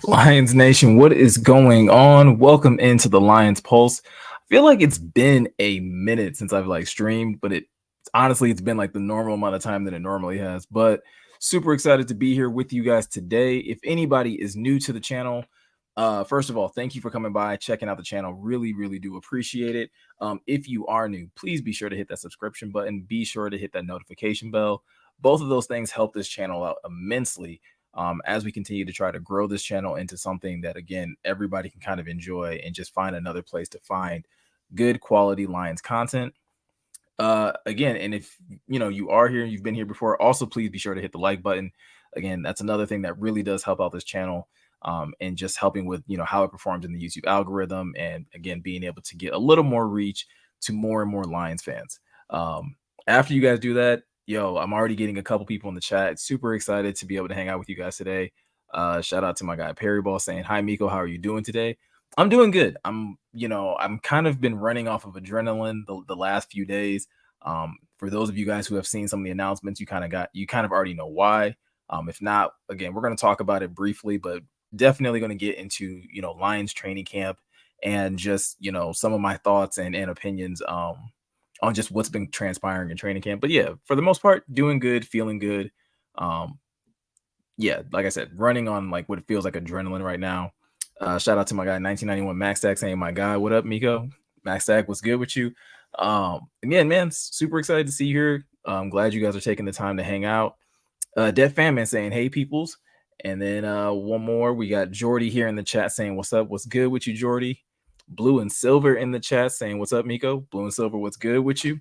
Lions Nation, what is going on? Welcome into the Lions Pulse. I feel like it's been a minute since I've streamed, but it's been like the normal amount of time that it normally has. But super excited to be here with you guys today. If anybody is new to the channel, first of all, thank you for coming by, checking out the channel. Really, really do appreciate it. If you are new, please be sure to hit that subscription button. Be sure to hit that notification bell. Both of those things help this channel out immensely. As we continue to try to grow this channel into something that, again, everybody can kind of enjoy and just find another place to find good quality Lions content. Again, and if you are here and you've been here before, also please be sure to hit the like button. Again, that's another thing that really does help out this channel, and just helping with how it performs in the YouTube algorithm, and again being able to get a little more reach to more and more Lions fans. After you guys do that, I'm already getting a couple people in the chat. Super excited to be able to hang out with you guys today. Shout out to my guy Perry Ball saying, "Hi Miko, how are you doing today?" I'm doing good. I'm kind of been running off of adrenaline the last few days. For those of you guys who have seen some of the announcements, you kind of already know why. If not, again, we're going to talk about it briefly, but definitely going to get into Lions training camp and just some of my thoughts and opinions on just what's been transpiring in training camp. But yeah, for the most part, doing good, feeling good. Yeah, like I said, running on like what it feels like adrenaline right now. Shout out to my guy 1991 Max Stack saying, "My guy, what up, Miko?" Max Stack, what's good with you? Again, man, super excited to see you here. I'm glad you guys are taking the time to hang out. Dead Fan Man saying, "Hey peoples." And then one more, we got Jordy here in the chat saying, "What's up? What's good with you, Jordy?" Blue and Silver in the chat saying, "What's up, Miko?" Blue and Silver, what's good with you?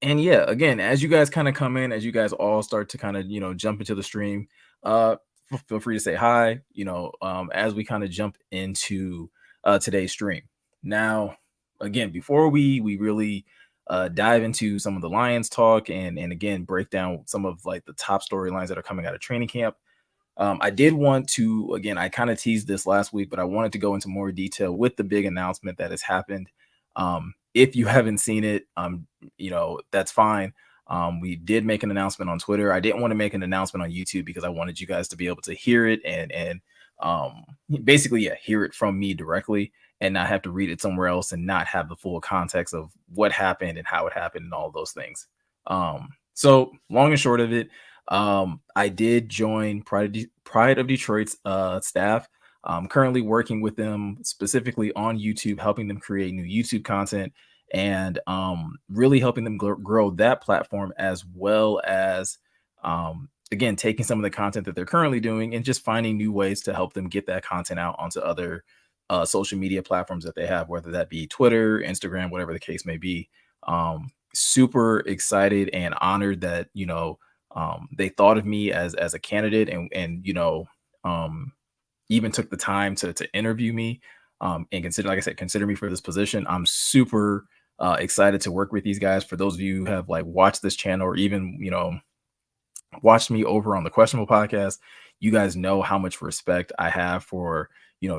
And yeah, again, as you guys kind of come in, as you guys all start to kind of jump into the stream, feel free to say hi. As we kind of jump into today's stream. Now, again, before we really dive into some of the Lions talk and again break down some of like the top storylines that are coming out of training camp, I did want to, again, I kind of teased this last week, but I wanted to go into more detail with the big announcement that has happened. If you haven't seen it, that's fine. We did make an announcement on Twitter. I didn't want to make an announcement on YouTube because I wanted you guys to be able to hear it and basically, hear it from me directly and not have to read it somewhere else and not have the full context of what happened and how it happened and all of those things. So long and short of it, I did join Pride of Detroit's staff. I'm currently working with them specifically on YouTube, helping them create new YouTube content and really helping them grow that platform, as well as again taking some of the content that they're currently doing and just finding new ways to help them get that content out onto other social media platforms that they have, whether that be Twitter, Instagram, whatever the case may be. Super excited and honored that they thought of me as a candidate and even took the time to interview me and consider me for this position. I'm super excited to work with these guys. For those of you who have watched this channel or even watched me over on the Questionable podcast, you guys know how much respect I have for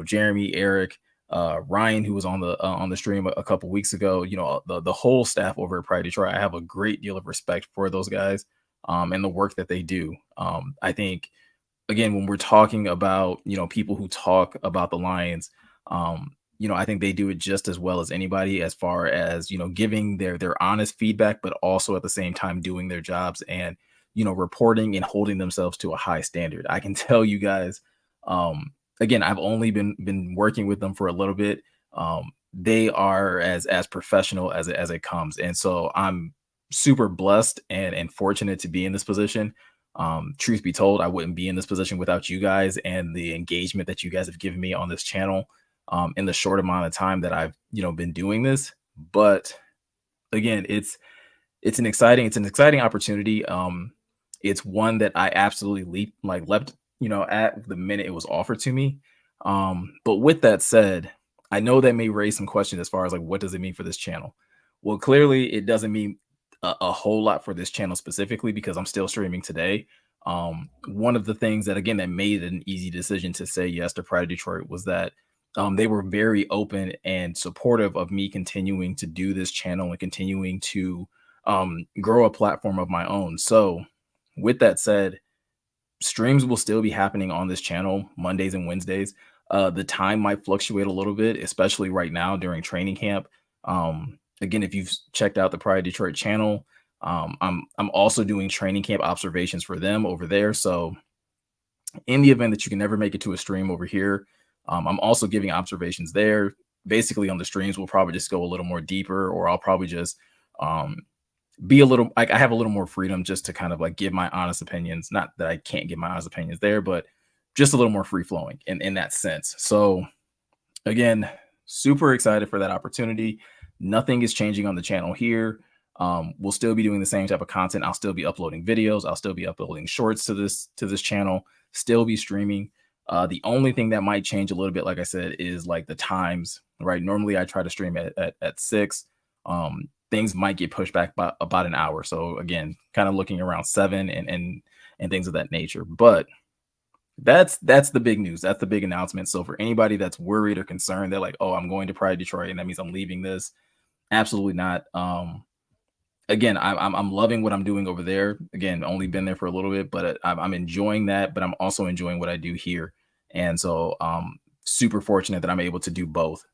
Jeremy, Eric, Ryan, who was on the stream a couple weeks ago. The whole staff over at Pride Detroit. I have a great deal of respect for those guys and the work that they do. I think, again, when we're talking about people who talk about the Lions, I think they do it just as well as anybody, as far as giving their honest feedback, but also at the same time doing their jobs and reporting and holding themselves to a high standard. I can tell you guys, again, I've only been working with them for a little bit. They are as professional as it comes, and so I'm super blessed and fortunate to be in this position. Truth be told, I wouldn't be in this position without you guys and the engagement that you guys have given me on this channel in the short amount of time that I've been doing this. But again, it's an exciting opportunity. It's one that I absolutely leapt at the minute it was offered to me. But with that said, I know that may raise some questions as far as what does it mean for this channel? Well, clearly it doesn't mean a whole lot for this channel specifically, because I'm still streaming today. One of the things that made it an easy decision to say yes to Pride of Detroit was that they were very open and supportive of me continuing to do this channel and continuing to grow a platform of my own. So with that said, streams will still be happening on this channel Mondays and Wednesdays. The time might fluctuate a little bit, especially right now during training camp. Again, if you've checked out the Pride Detroit channel, I'm also doing training camp observations for them over there. So in the event that you can never make it to a stream over here, I'm also giving observations there. Basically, on the streams, we'll probably just go a little more deeper, or I'll probably just be a little like I have a little more freedom just to kind of like give my honest opinions. Not that I can't give my honest opinions there, but just a little more free flowing in that sense. So again, super excited for that opportunity. Nothing is changing on the channel here. We'll still be doing the same type of content. I'll still be uploading videos. I'll still be uploading shorts to this channel, still be streaming. The only thing that might change a little bit, like I said, is like the times, right? Normally I try to stream at 6. Things might get pushed back by about an hour. So again, kind of looking around 7 and things of that nature. But that's the big news. That's the big announcement. So for anybody that's worried or concerned, they're like, oh, I'm going to Pride Detroit and that means I'm leaving this. Absolutely not. Again, I'm loving what I'm doing over there. Again, only been there for a little bit, but I'm enjoying that. But I'm also enjoying what I do here, and so super fortunate that I'm able to do both.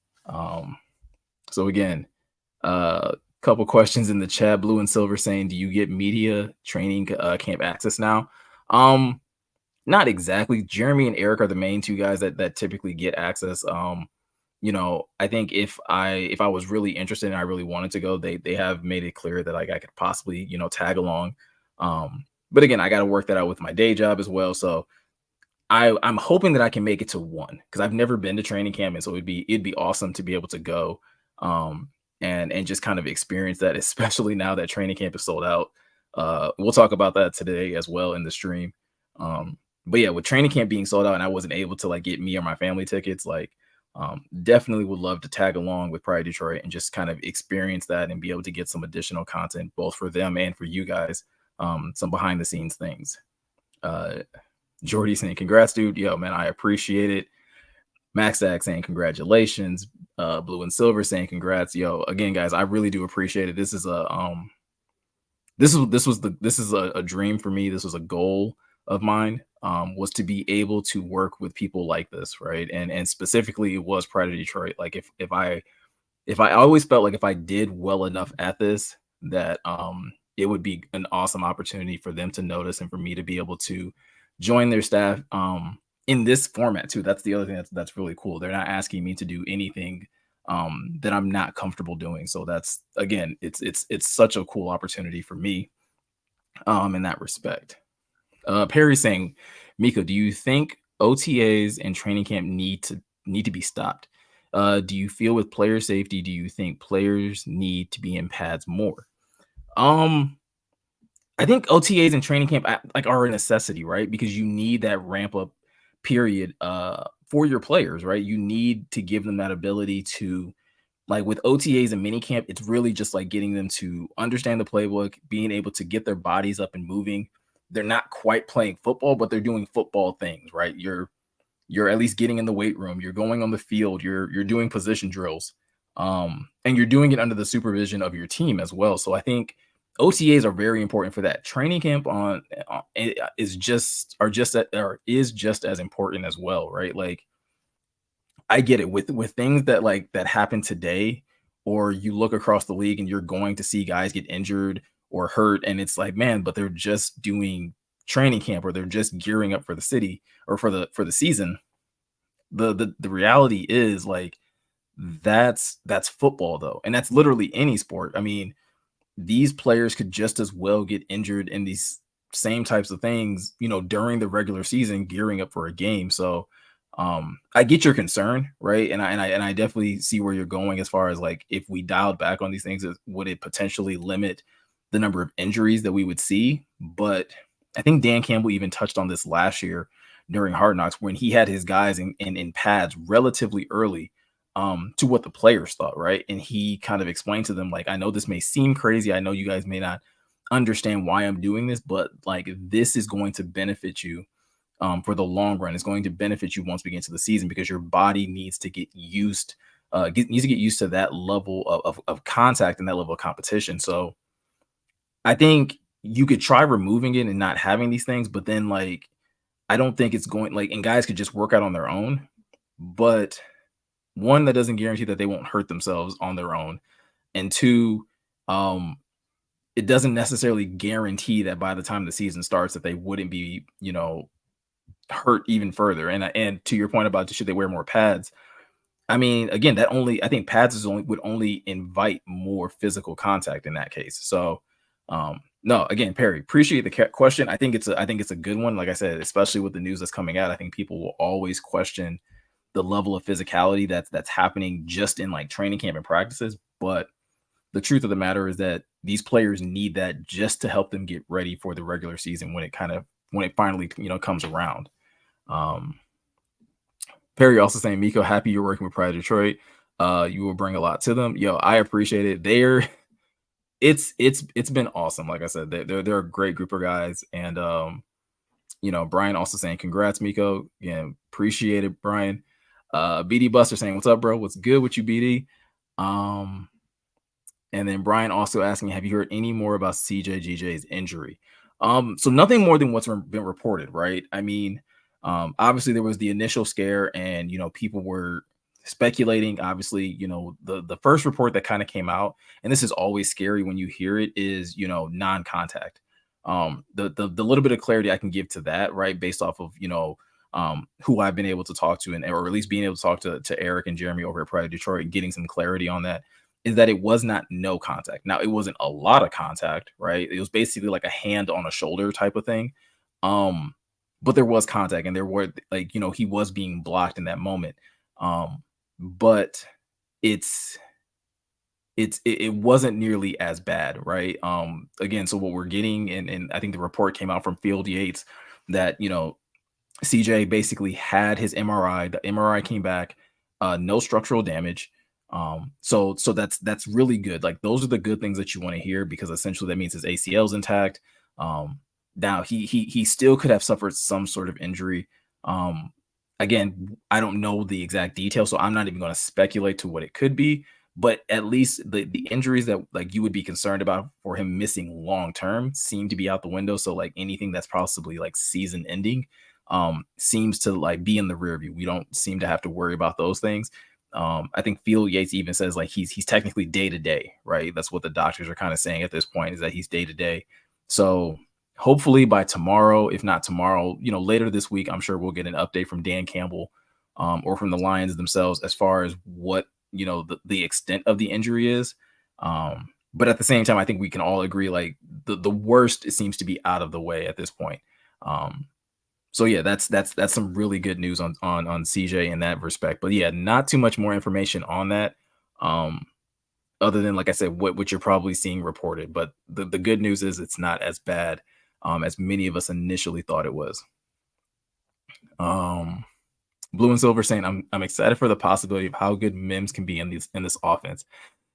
So again, couple questions in the chat. Blue and Silver saying, "Do you get media training camp access now?" Not exactly. Jeremy and Eric are the main two guys that typically get access. You know, I think if I was really interested and I really wanted to go, they have made it clear that like I could possibly, you know, tag along. But again, I got to work that out with my day job as well. So I'm hoping that I can make it to one, because I've never been to training camp, and so it'd be awesome to be able to go and just kind of experience that, especially now that training camp is sold out. We'll talk about that today as well in the stream. But yeah, with training camp being sold out and I wasn't able to like get me or my family tickets, like definitely would love to tag along with Pride Detroit and just kind of experience that and be able to get some additional content both for them and for you guys, some behind the scenes things. Jordy saying congrats, dude. Yo, man, I appreciate it. Max Zach saying congratulations. Blue and Silver saying congrats. Yo, again, guys, I really do appreciate it. This is a this is a dream for me. This was a goal of mine, was to be able to work with people like this, right? And specifically, it was Pride of Detroit. Like if I always felt like if I did well enough at this, that it would be an awesome opportunity for them to notice and for me to be able to join their staff in this format too. That's the other thing that's really cool. They're not asking me to do anything that I'm not comfortable doing. So that's, again, it's such a cool opportunity for me in that respect. Perry saying, Miko, do you think OTAs and training camp need to be stopped? Do you feel with player safety, do you think players need to be in pads more? I think OTAs and training camp like are a necessity, right? Because you need that ramp up period for your players, right? You need to give them that ability to, like with OTAs and minicamp, it's really just like getting them to understand the playbook, being able to get their bodies up and moving. They're not quite playing football, but they're doing football things, right? You're at least getting in the weight room. You're going on the field. You're doing position drills, and you're doing it under the supervision of your team as well. So I think OTAs are very important for that. Training camp is just as important as well, right? Like I get it with things that happen today, or you look across the league and you're going to see guys get injured or hurt, and it's like, man, but they're just doing training camp or they're just gearing up for the city or for the season. The reality is like that's football though, and that's literally any sport. I mean, these players could just as well get injured in these same types of things, you know, during the regular season, gearing up for a game. So I get your concern, right? And I definitely see where you're going as far as like if we dialed back on these things, would it potentially limit the number of injuries that we would see? But I think Dan Campbell even touched on this last year during Hard Knocks when he had his guys in pads relatively early to what the players thought, right? And he kind of explained to them, like, I know this may seem crazy. I know you guys may not understand why I'm doing this, but like this is going to benefit you for the long run. It's going to benefit you once we get into the season because your body needs to get used to that level of contact and that level of competition. So I think you could try removing it and not having these things, but then like I don't think it's going like, and guys could just work out on their own, but one, that doesn't guarantee that they won't hurt themselves on their own, and two, um, it doesn't necessarily guarantee that by the time the season starts that they wouldn't be, hurt even further. And to your point about should they wear more pads, I mean, again, that only I think pads would only invite more physical contact in that case. So, no, again, Perry, appreciate the question. I think it's a good one. Like I said, especially with the news that's coming out, I think people will always question the level of physicality that's happening just in like training camp and practices. But the truth of the matter is that these players need that just to help them get ready for the regular season when it finally comes around. Um, Perry also saying, Miko, happy you're working with Pride of Detroit. You will bring a lot to them. Yo, I appreciate it. It's been awesome. Like I said, they're a great group of guys. And Brian also saying, congrats, Miko. Again, appreciate it, Brian. BD Buster saying, what's up, bro? What's good with you, BD? And then Brian also asking, have you heard any more about CJGJ's injury? So nothing more than what's been reported, right? I mean, obviously there was the initial scare and, people were speculating. Obviously, the first report that kind of came out, and this is always scary when you hear it, is, non-contact. The little bit of clarity I can give to that, right, based off of, who I've been able to talk to, or at least being able to talk to Eric and Jeremy over at Pride of Detroit and getting some clarity on that, is that it was not no contact. Now, it wasn't a lot of contact, right? It was basically like a hand on a shoulder type of thing. But there was contact, and there were he was being blocked in that moment. But it wasn't nearly as bad, right? Again, so what we're getting, and I think the report came out from Field Yates that CJ basically had his MRI. The MRI came back, no structural damage. So that's really good. Like, those are the good things that you want to hear, because essentially that means his ACL is intact. Now he still could have suffered some sort of injury. Again, I don't know the exact details, so I'm not even going to speculate to what it could be. But at least the injuries that like you would be concerned about for him missing long term seem to be out the window. So like anything that's possibly like season ending seems to like be in the rear view. We don't seem to have to worry about those things. I think Field Yates even says like he's technically day to day, right? That's what the doctors are kind of saying at this point, is that he's day to day. So hopefully by tomorrow, if not tomorrow, later this week, I'm sure we'll get an update from Dan Campbell or from the Lions themselves as far as what the extent of the injury is. But at the same time, I think we can all agree like the worst, it seems to be out of the way at this point. So yeah, that's some really good news on CJ in that respect. But yeah, not too much more information on that. Other than, like I said, what you're probably seeing reported. But the good news is it's not as bad as many of us initially thought it was. Blue and Silver saying, I'm excited for the possibility of how good Mims can be in this offense.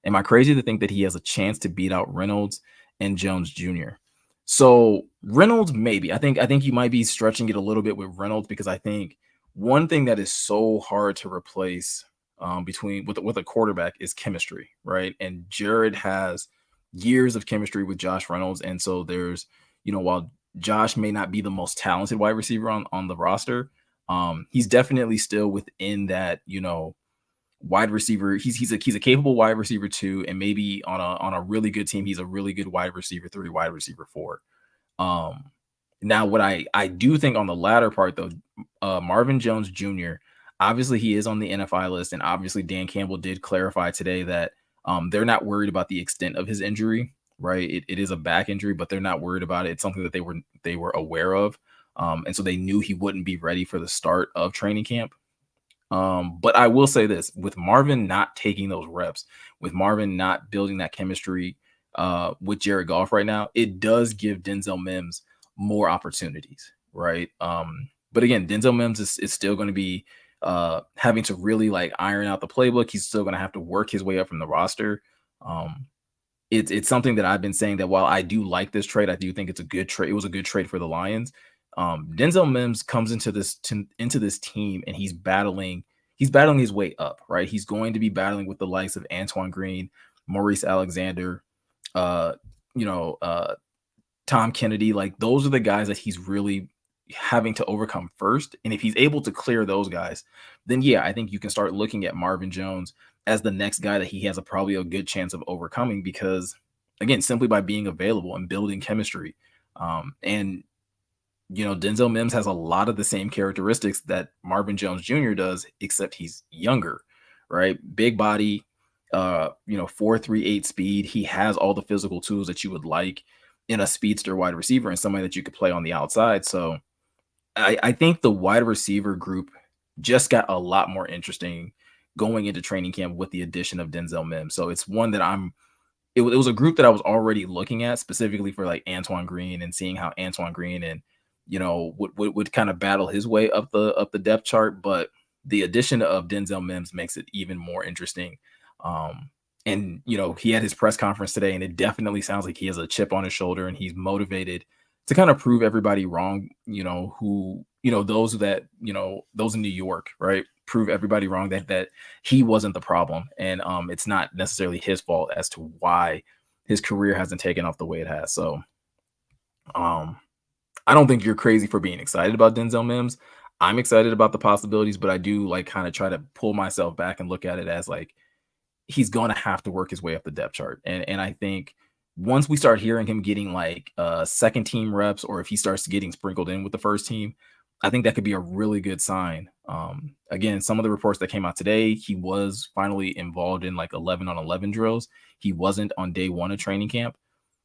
Am I crazy to think that he has a chance to beat out Reynolds and Jones Jr.? So Reynolds, maybe. I think you might be stretching it a little bit with Reynolds, because I think one thing that is so hard to replace with a quarterback is chemistry, right? And Jared has years of chemistry with Josh Reynolds, and so there's while Josh may not be the most talented wide receiver on the roster, he's definitely still within that wide receiver. He's a capable wide receiver too, and maybe on a really good team, he's a really good wide receiver 3, wide receiver 4. Now what I do think on the latter part though, Marvin Jones Jr., obviously he is on the NFI list, and obviously Dan Campbell did clarify today that they're not worried about the extent of his injury, right? It is a back injury, but they're not worried about it. It's something that they were aware of, and so they knew he wouldn't be ready for the start of training camp. But I will say this, with Marvin not taking those reps, with Marvin not building that chemistry with Jared Goff right now, it does give Denzel Mims more opportunities, right? But again, Denzel Mims is still going to be having to really like iron out the playbook. He's still going to have to work his way up from the roster. It's something that I've been saying, that while I do like this trade, I do think it's a good trade. It was a good trade for the Lions. Denzel Mims comes into this team, and he's battling his way up, right? He's going to be battling with the likes of Antoine Green, Maurice Alexander, Tom Kennedy. Like, those are the guys that he's really, having to overcome first. And if he's able to clear those guys, then yeah, I think you can start looking at Marvin Jones as the next guy that he has probably a good chance of overcoming because, again, simply by being available and building chemistry. And Denzel Mims has a lot of the same characteristics that Marvin Jones Jr. does, except he's younger, right? Big body, 4.38 speed. He has all the physical tools that you would like in a speedster wide receiver and somebody that you could play on the outside. So I think the wide receiver group just got a lot more interesting going into training camp with the addition of Denzel Mims. So it's one that it was a group that I was already looking at specifically for like Antoine Green and seeing how Antoine Green and would kind of battle his way up the depth chart, but the addition of Denzel Mims makes it even more interesting. And he had his press conference today, and it definitely sounds like he has a chip on his shoulder and he's motivated to kind of prove everybody wrong. Those in New York, right? Prove everybody wrong that he wasn't the problem, and it's not necessarily his fault as to why his career hasn't taken off the way it has. So, I don't think you're crazy for being excited about Denzel Mims. I'm excited about the possibilities, but I do like kind of try to pull myself back and look at it as like he's going to have to work his way up the depth chart. And I think once we start hearing him getting like second team reps, or if he starts getting sprinkled in with the first team, I think that could be a really good sign. Again, some of the reports that came out today, he was finally involved in like 11-on-11 drills. He wasn't on day one of training camp.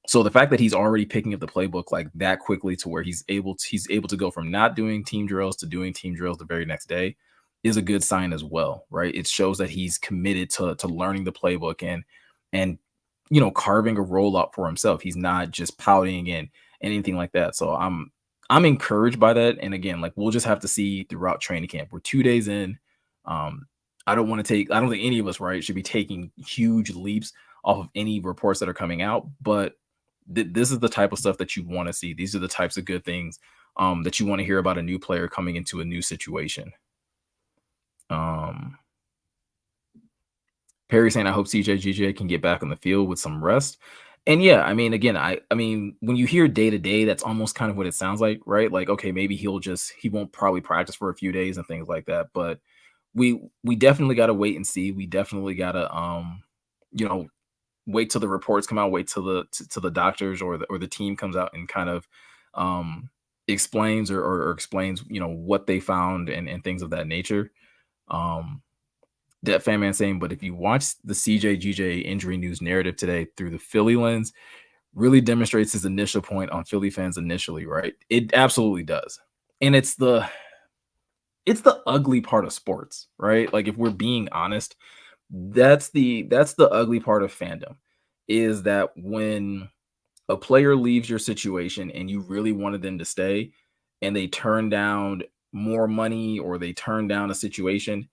So the fact that he's already picking up the playbook like that quickly to where he's able to go from not doing team drills to doing team drills the very next day is a good sign as well, right? It shows that he's committed to learning the playbook and carving a role out for himself. He's not just pouting and anything like that. So I'm encouraged by that. And again, like we'll just have to see throughout training camp. We're 2 days in. I don't think any of us, right, should be taking huge leaps off of any reports that are coming out, but this is the type of stuff that you want to see. These are the types of good things that you want to hear about a new player coming into a new situation. Perry saying, I hope CJ can get back on the field with some rest. And yeah, I mean, again, I mean, when you hear day to day, that's almost kind of what it sounds like, right? Like, okay, maybe he won't probably practice for a few days and things like that. But we definitely got to wait and see. We definitely got to, wait till the reports come out, wait till the doctors or the team comes out and kind of explains or explains, what they found and things of that nature. That fan man saying, but if you watch the CJ injury news narrative today through the Philly lens, really demonstrates his initial point on Philly fans initially, right? It absolutely does. And it's the ugly part of sports, right? Like if we're being honest, that's the ugly part of fandom, is that when a player leaves your situation and you really wanted them to stay and they turn down more money or they turn down a situation,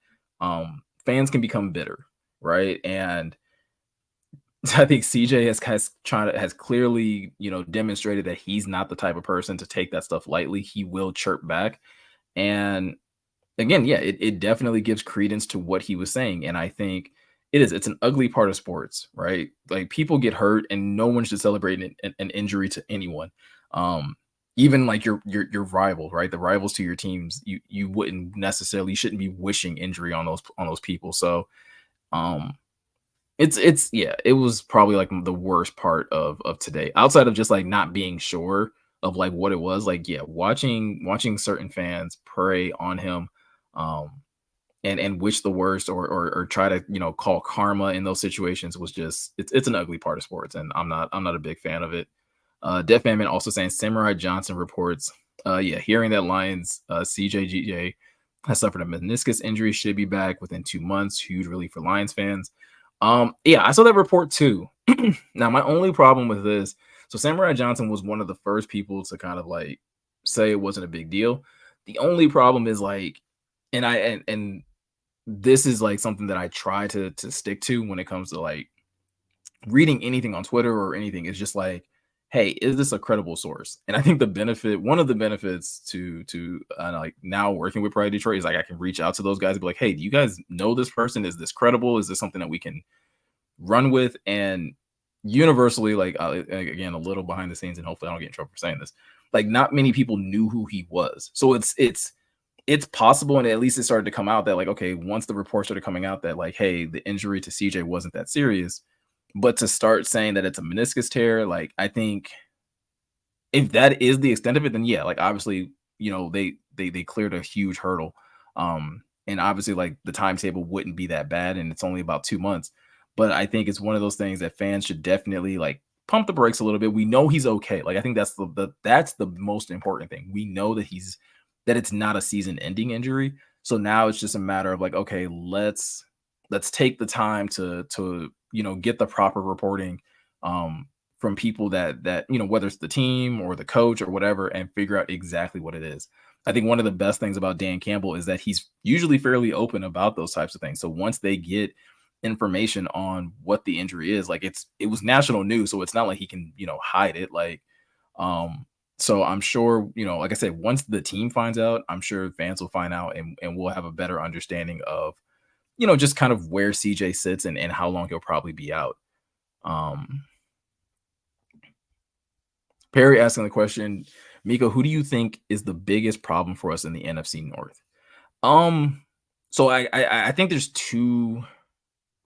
fans can become bitter, right? And I think CJ has clearly, demonstrated that he's not the type of person to take that stuff lightly. He will chirp back. And again, yeah, it definitely gives credence to what he was saying. And I think it's an ugly part of sports, right? Like people get hurt and no one should celebrate an injury to anyone. Even like your rival, right? The rivals to your teams, you shouldn't be wishing injury on those people. So it was probably like the worst part of today, outside of just like not being sure of like what it was. Like, yeah, watching certain fans prey on him and wish the worst or try to call karma in those situations was just it's an ugly part of sports, and I'm not a big fan of it. Def Man also saying Samurai Johnson reports, hearing that Lions CJGJ has suffered a meniscus injury, should be back within 2 months. Huge relief for Lions fans. I saw that report too. Now, my only problem with this, so Samurai Johnson was one of the first people to kind of like say it wasn't a big deal. The only problem is like, and this is like something that I try to stick to when it comes to like reading anything on Twitter or anything, is just like, hey, is this a credible source? And I think one of the benefits to like now working with Pride Detroit is like I can reach out to those guys and be like, hey, do you guys know this person? Is this credible? Is this something that we can run with? And universally, like again, a little behind the scenes, and hopefully I don't get in trouble for saying this. like not many people knew who he was. So it's possible, and at least it started to come out that like, okay, once the reports started coming out that like, hey, the injury to CJ wasn't that serious, but to start saying that it's a meniscus tear, like I think if that is the extent of it, then yeah, like obviously, they cleared a huge hurdle. And obviously like the timetable wouldn't be that bad, and it's only about 2 months. But I think it's one of those things that fans should definitely like pump the brakes a little bit. We know he's okay. Like I think that's the most important thing. We know that it's not a season ending injury. So now it's just a matter of like, okay, let's take the time to get the proper reporting. From people that whether it's the team or the coach or whatever, and figure out exactly what it is. I think one of the best things about Dan Campbell is that he's usually fairly open about those types of things. So once they get information on what the injury is, like it was national news, so it's not like he can hide it. Like, so I'm sure like I said, once the team finds out, I'm sure fans will find out, and we'll have a better understanding of just kind of where CJ sits and how long he'll probably be out. Um, Perry asking the question, Miko, who do you think is the biggest problem for us in the NFC North? Um, so I think there's two.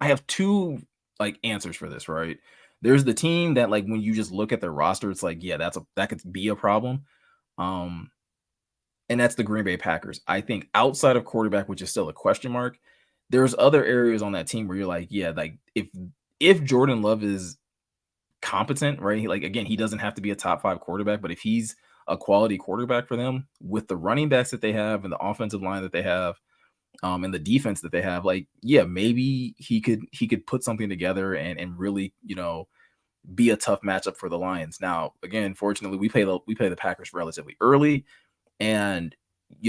I have two like answers for this, right? There's the team that like when you just look at their roster, it's like, yeah, that could be a problem. Um, and that's the Green Bay Packers. I think outside of quarterback, which is still a question mark, there's other areas on that team where you're like, yeah, like if Jordan Love is competent, right? Like again, he doesn't have to be a top 5 quarterback, but if he's a quality quarterback for them with the running backs that they have and the offensive line that they have, and the defense that they have, like, yeah, maybe he could put something together and really, be a tough matchup for the Lions. Now, again, fortunately, we play the Packers relatively early, and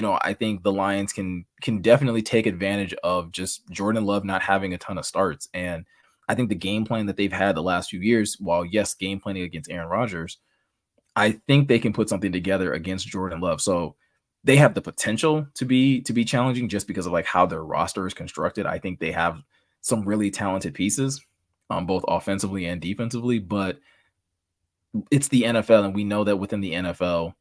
I think the Lions can definitely take advantage of just Jordan Love not having a ton of starts. And I think the game plan that they've had the last few years, while yes, game planning against Aaron Rodgers, I think they can put something together against Jordan Love. So they have the potential to be challenging just because of like how their roster is constructed. I think they have some really talented pieces, both offensively and defensively, but it's the NFL, and we know that within the NFL,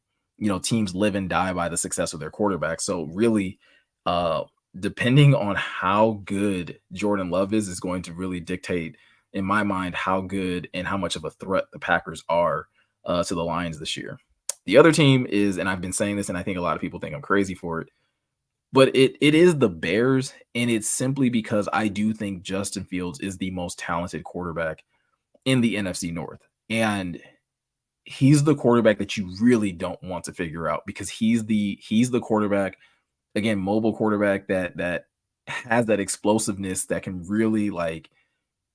teams live and die by the success of their quarterback. So really, uh, depending on how good Jordan Love is going to really dictate, in my mind, how good and how much of a threat the Packers are to the Lions this year. The other team is, and I've been saying this, and I think a lot of people think I'm crazy for it, but it is the Bears, and it's simply because I do think Justin Fields is the most talented quarterback in the NFC North. And he's the quarterback that you really don't want to figure out because he's the quarterback, again, mobile quarterback that has that explosiveness that can really like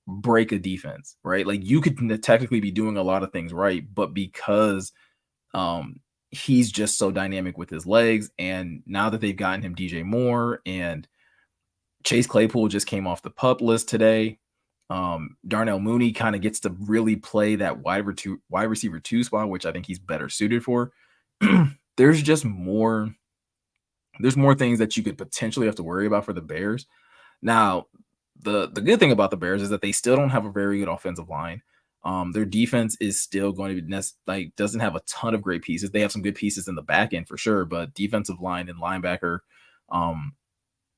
break a defense, right? Like you could technically be doing a lot of things right, but because he's just so dynamic with his legs, and now that they've gotten him DJ Moore, and Chase Claypool just came off the pup list today. Darnell Mooney kind of gets to really play that wide receiver 2 spot, which I think he's better suited for. There's just there's more things that you could potentially have to worry about for the Bears. Now, the good thing about the Bears is that they still don't have a very good offensive line. Their defense is still going to be doesn't have a ton of great pieces. They have some good pieces in the back end for sure, but defensive line and linebacker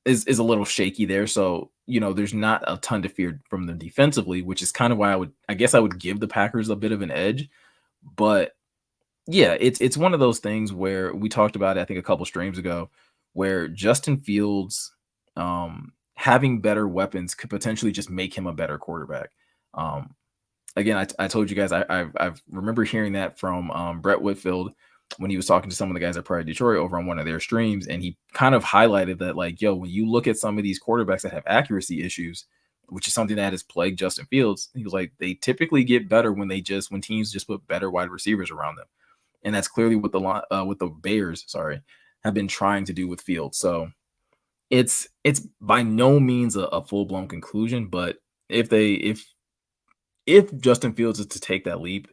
is a little shaky there. So, there's not a ton to fear from them defensively, which is kind of why I guess I would give the Packers a bit of an edge. But yeah, it's one of those things where we talked about it, I think a couple streams ago, where Justin Fields having better weapons could potentially just make him a better quarterback. Again, I told you guys I remember hearing that from Brett Whitfield when he was talking to some of the guys at Pride Detroit over on one of their streams, and he kind of highlighted that like, yo, when you look at some of these quarterbacks that have accuracy issues, which is something that has plagued Justin Fields, he was like, they typically get better when teams just put better wide receivers around them. And that's clearly what the Bears, have been trying to do with Fields. So it's by no means a full-blown conclusion, but if Justin Fields is to take that leap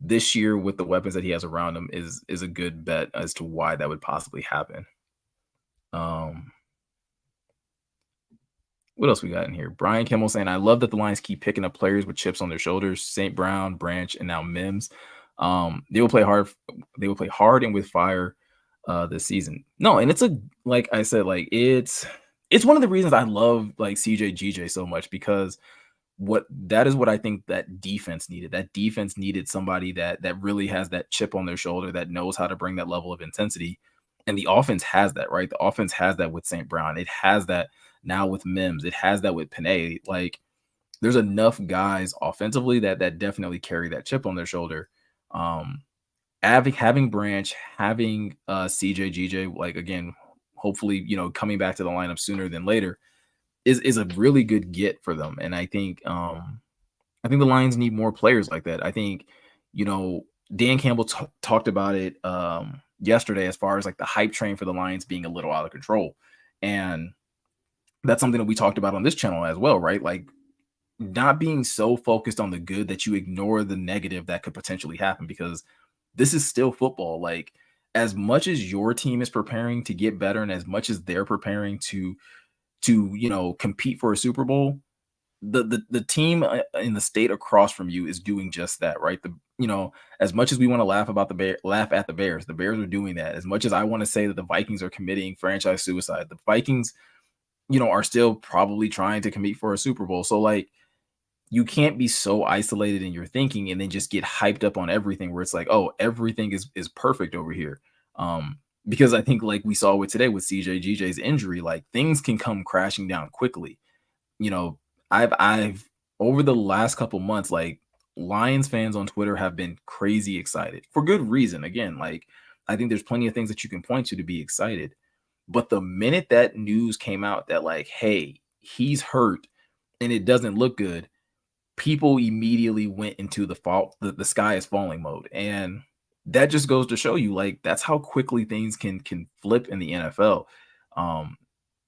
this year with the weapons that he has around him, is a good bet as to why that would possibly happen. Um, what else we got in here? Brian Kimmel saying, I love that the Lions keep picking up players with chips on their shoulders. St. Brown, Branch, and now Mims. They will play hard. They will play hard and with fire this season. No, and it's like I said, like it's one of the reasons I love like CJ GJ so much, because that is what I think that defense needed. That defense needed somebody that really has that chip on their shoulder, that knows how to bring that level of intensity. And the offense has that, right? The offense has that with St. Brown. It has that now with Mims. It has that with Panay. Like, there's enough guys offensively that definitely carry that chip on their shoulder. Um, having Branch, having CJ GJ, like, again, hopefully, coming back to the lineup sooner than later is a really good get for them. And I think the Lions need more players like that. I think, Dan Campbell talked about it yesterday, as far as like the hype train for the Lions being a little out of control. And that's something that we talked about on this channel as well, right? Like, not being so focused on the good that you ignore the negative that could potentially happen, because this is still football. Like, as much as your team is preparing to get better, and as much as they're preparing to compete for a Super Bowl, the team in the state across from you is doing just that, right? As much as we want to laugh at the Bears are doing that. As much as I want to say that the Vikings are committing franchise suicide, the Vikings, are still probably trying to compete for a Super Bowl. So, like, you can't be so isolated in your thinking and then just get hyped up on everything, where it's like, oh, everything is perfect over here. Because I think, like we saw with today with CJ GJ's injury, like, things can come crashing down quickly. I've over the last couple months, like, Lions fans on Twitter have been crazy excited for good reason. Again, like, I think there's plenty of things that you can point to be excited. But the minute that news came out that, like, hey, he's hurt and it doesn't look good, people immediately went into the sky is falling mode. And that just goes to show you, like, that's how quickly things can flip in the NFL.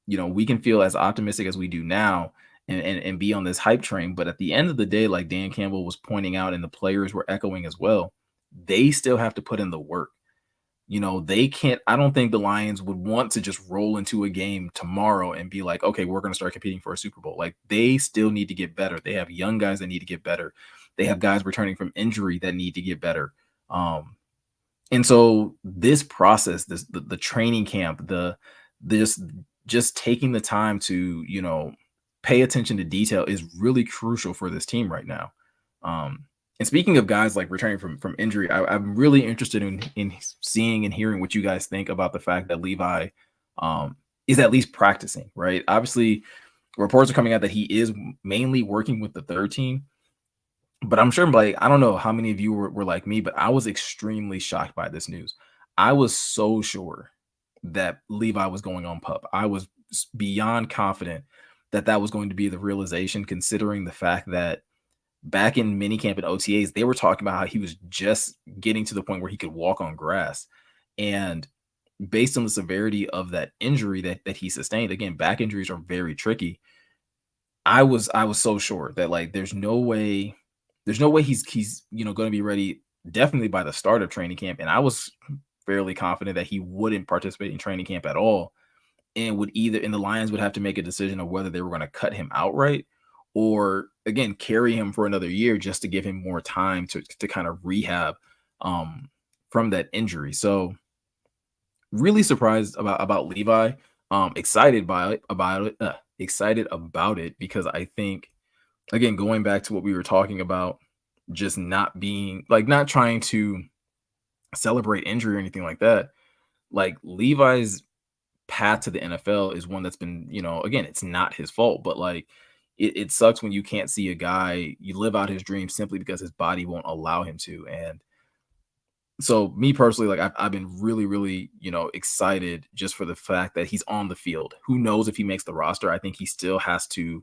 We can feel as optimistic as we do now and be on this hype train, but at the end of the day, like Dan Campbell was pointing out and the players were echoing as well, they still have to put in the work. They can't. I don't think the Lions would want to just roll into a game tomorrow and be like, okay, we're going to start competing for a Super Bowl. Like, they still need to get better. They have young guys that need to get better. They have guys returning from injury that need to get better. And so this process, the training camp, just taking the time to pay attention to detail is really crucial for this team right now. And speaking of guys like returning from injury, I'm really interested in seeing and hearing what you guys think about the fact that Levi is at least practicing, right? Obviously, reports are coming out that he is mainly working with the third team. But I'm sure, like, I don't know how many of you were like me, but I was extremely shocked by this news. I was so sure that Levi was going on PUP. I was beyond confident that was going to be the realization, considering the fact that back in minicamp and OTAs, they were talking about how he was just getting to the point where he could walk on grass. And based on the severity of that injury that he sustained, again, back injuries are very tricky. I was so sure that, like, there's no way he's going to be ready definitely by the start of training camp. And I was fairly confident that he wouldn't participate in training camp at all, and the Lions would have to make a decision of whether they were going to cut him outright, or again carry him for another year just to give him more time to kind of rehab from that injury. So really surprised about Levi. Excited about it because I think, again, going back to what we were talking about, just not trying to celebrate injury or anything like that. Like, Levi's path to the NFL is one that's been, again, it's not his fault, but like, it sucks when you can't see a guy you live out his dream simply because his body won't allow him to. And so, me personally, like, I've been really, really, excited just for the fact that he's on the field. Who knows if he makes the roster? I think he still has to,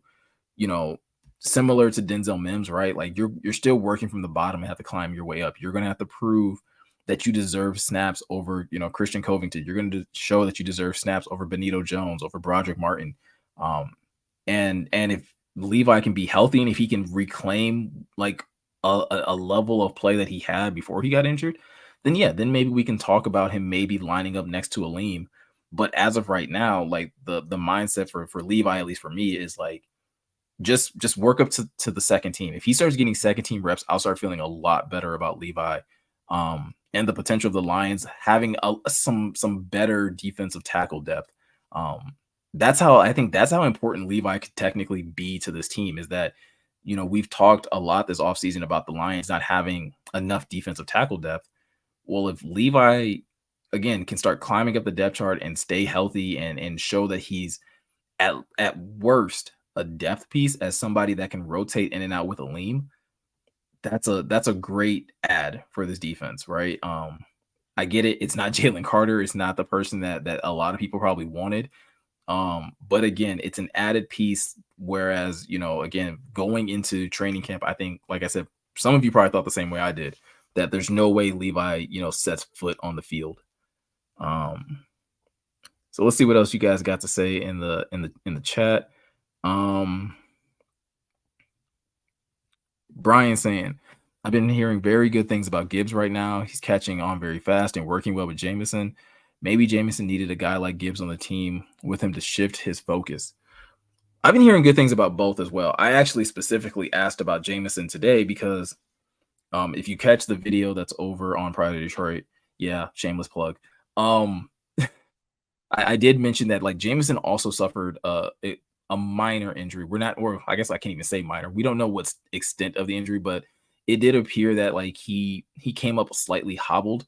similar to Denzel Mims, right? Like, you're still working from the bottom and have to climb your way up. You're going to have to prove that you deserve snaps over, Christian Covington. You're going to show that you deserve snaps over Benito Jones, over Broderick Martin. And if Levi can be healthy and if he can reclaim like a level of play that he had before he got injured, then maybe we can talk about him maybe lining up next to Aleem. But as of right now, like, the mindset for Levi, at least for me, is like, just work up to the second team. If he starts getting second team reps, I'll start feeling a lot better about Levi. and the potential of the Lions having some better defensive tackle depth. That's how I think that's how important Levi could technically be to this team is that, we've talked a lot this offseason about the Lions not having enough defensive tackle depth. Well, if Levi again can start climbing up the depth chart and stay healthy and show that he's at worst a depth piece as somebody that can rotate in and out with a lean, that's a great add for this defense, right? I get it. It's not Jalen Carter. It's not the person that a lot of people probably wanted. But again, it's an added piece. Whereas, again, going into training camp, I think, like I said, some of you probably thought the same way I did, that there's no way Levi, sets foot on the field. So let's see what else you guys got to say in the chat. Brian saying, I've been hearing very good things about Gibbs right now. He's catching on very fast and working well with Jameson. Maybe Jameson needed a guy like Gibbs on the team with him to shift his focus. I've been hearing good things about both as well. I actually specifically asked about Jameson today because if you catch the video that's over on Pride of Detroit, yeah, shameless plug. I did mention that like Jameson also suffered a minor injury. Or I guess I can't even say minor. We don't know what's extent of the injury, but it did appear that like he came up slightly hobbled.